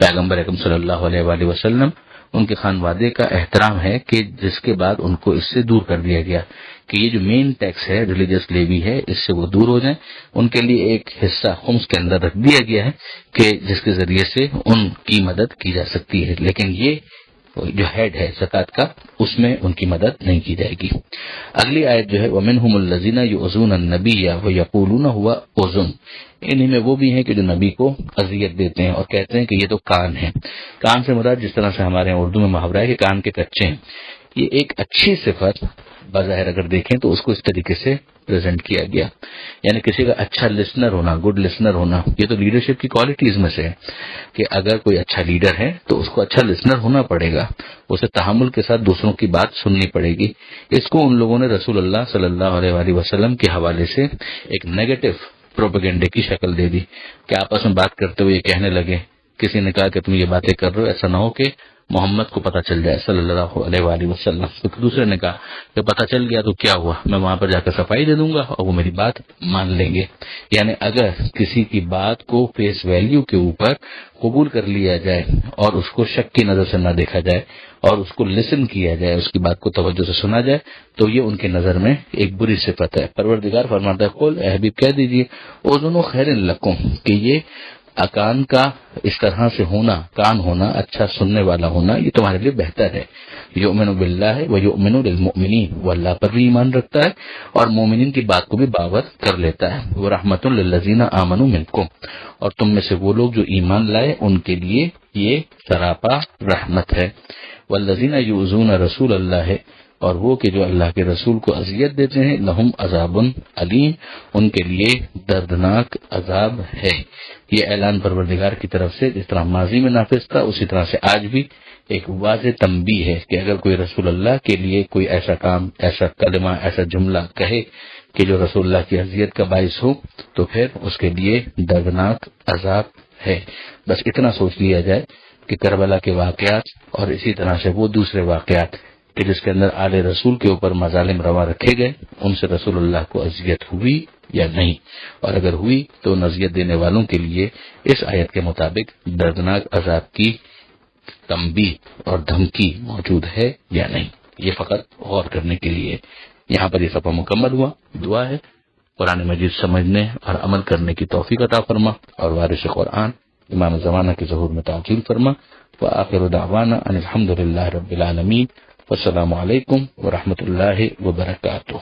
پیغمبر اکرم صلی اللہ علیہ وآلہ وسلم، ان کے خانوادے کا احترام ہے کہ جس کے بعد ان کو اس سے دور کر دیا گیا کہ یہ جو مین ٹیکس ہے ریلیجس لیوی ہے اس سے وہ دور ہو جائیں. ان کے لیے ایک حصہ خمس کے اندر رکھ دیا گیا ہے کہ جس کے ذریعے سے ان کی مدد کی جا سکتی ہے. لیکن یہ جو ہیڈ ہے زکوٰۃ کا، اس میں ان کی مدد نہیں کی جائے گی۔ اگلی آیت جو ہے وَمِنْهُمُ الَّذِينَ يُؤْذُونَ النَّبِيَّ وَيَقُولُونَ هُوَ أُذُنٌ، انہی میں وہ بھی ہیں کہ جو نبی کو اذیت دیتے ہیں اور کہتے ہیں کہ یہ تو کان ہے۔ کان سے مراد جس طرح سے ہمارے یہاں اردو میں محاورہ ہے کہ کان کے کچے ہیں، یہ ایک اچھی صفت بظاہر اگر دیکھیں تو اس کو اس طریقے سے پریزنٹ کیا گیا، یعنی کسی کا اچھا لسنر ہونا، گڈ لسنر ہونا، یہ تو لیڈرشپ کی کوالٹیز میں سے ہے کہ اگر کوئی اچھا لیڈر ہے تو اس کو اچھا لسنر ہونا پڑے گا، اسے تحمل کے ساتھ دوسروں کی بات سننی پڑے گی۔ اس کو ان لوگوں نے رسول اللہ صلی اللہ علیہ وآلہ وسلم کے حوالے سے ایک نیگیٹو پروپیگنڈے کی شکل دے دی کہ آپس میں بات کرتے ہوئے یہ کہنے لگے، کسی نے کہا کہ تم یہ باتیں کر رہے ہو، ایسا نہ ہو کہ محمد کو پتہ چل جائے صلی اللہ علیہ وآلہ وسلم، تو دوسرے نے کہا کہ پتہ چل گیا تو کیا ہوا، میں وہاں پر جا کر صفائی دے دوں گا اور وہ میری بات مان لیں گے۔ یعنی اگر کسی کی بات کو فیس ویلیو کے اوپر قبول کر لیا جائے اور اس کو شک کی نظر سے نہ دیکھا جائے اور اس کو لسن کیا جائے، اس کی بات کو توجہ سے سنا جائے، تو یہ ان کی نظر میں ایک بری صفت ہے۔ پروردگار فرماتا ہے قل اے حبیب کہہ دیجئے اذن خیر لکم، کہ یہ کان کا اس طرح سے ہونا، کان ہونا، اچھا سننے والا ہونا، یہ تمہارے لیے بہتر ہے۔ یؤمن باللہ و یؤمن للمؤمنین، وہ اللہ پر بھی ایمان رکھتا ہے اور مومنین کی بات کو بھی باور کر لیتا ہے۔ وہ رحمت للذین آمنوا منکم، اور تم میں سے وہ لوگ جو ایمان لائے ان کے لیے یہ سراپا رحمت ہے۔ والذین یؤذون رسول اللہ، اور وہ کہ جو اللہ کے رسول کو اذیت دیتے ہیں، لہم عذاب علیم، ان کے لیے دردناک عذاب ہے۔ یہ اعلان پروردگار کی طرف سے جس طرح ماضی میں نافذ تھا اسی طرح سے آج بھی ایک واضح تنبیہ ہے کہ اگر کوئی رسول اللہ کے لیے کوئی ایسا کام، ایسا کلمہ، ایسا جملہ کہے کہ جو رسول اللہ کی اذیت کا باعث ہو تو پھر اس کے لیے دردناک عذاب ہے۔ بس اتنا سوچ لیا جائے کہ کربلا کے واقعات اور اسی طرح سے وہ دوسرے واقعات کہ جس کے اندر آل رسول کے اوپر مظالم روا رکھے گئے، ان سے رسول اللہ کو اذیت ہوئی یا نہیں، اور اگر ہوئی تو اذیت دینے والوں کے لیے اس آیت کے مطابق دردناک عذاب کی تنبیہ اور دھمکی موجود ہے یا نہیں، یہ فقط غور کرنے کے لیے۔ یہاں پر یہ صفحہ مکمل ہوا۔ دعا ہے قرآن مجید سمجھنے اور عمل کرنے کی توفیق عطا فرما، اور وارث قرآن امام زمانہ کے ظہور میں تعجیل فرما۔ وآخر دعوانا ان الحمد للہ رب العالمین، والسلام علیکم ورحمۃ اللہ وبرکاتہ۔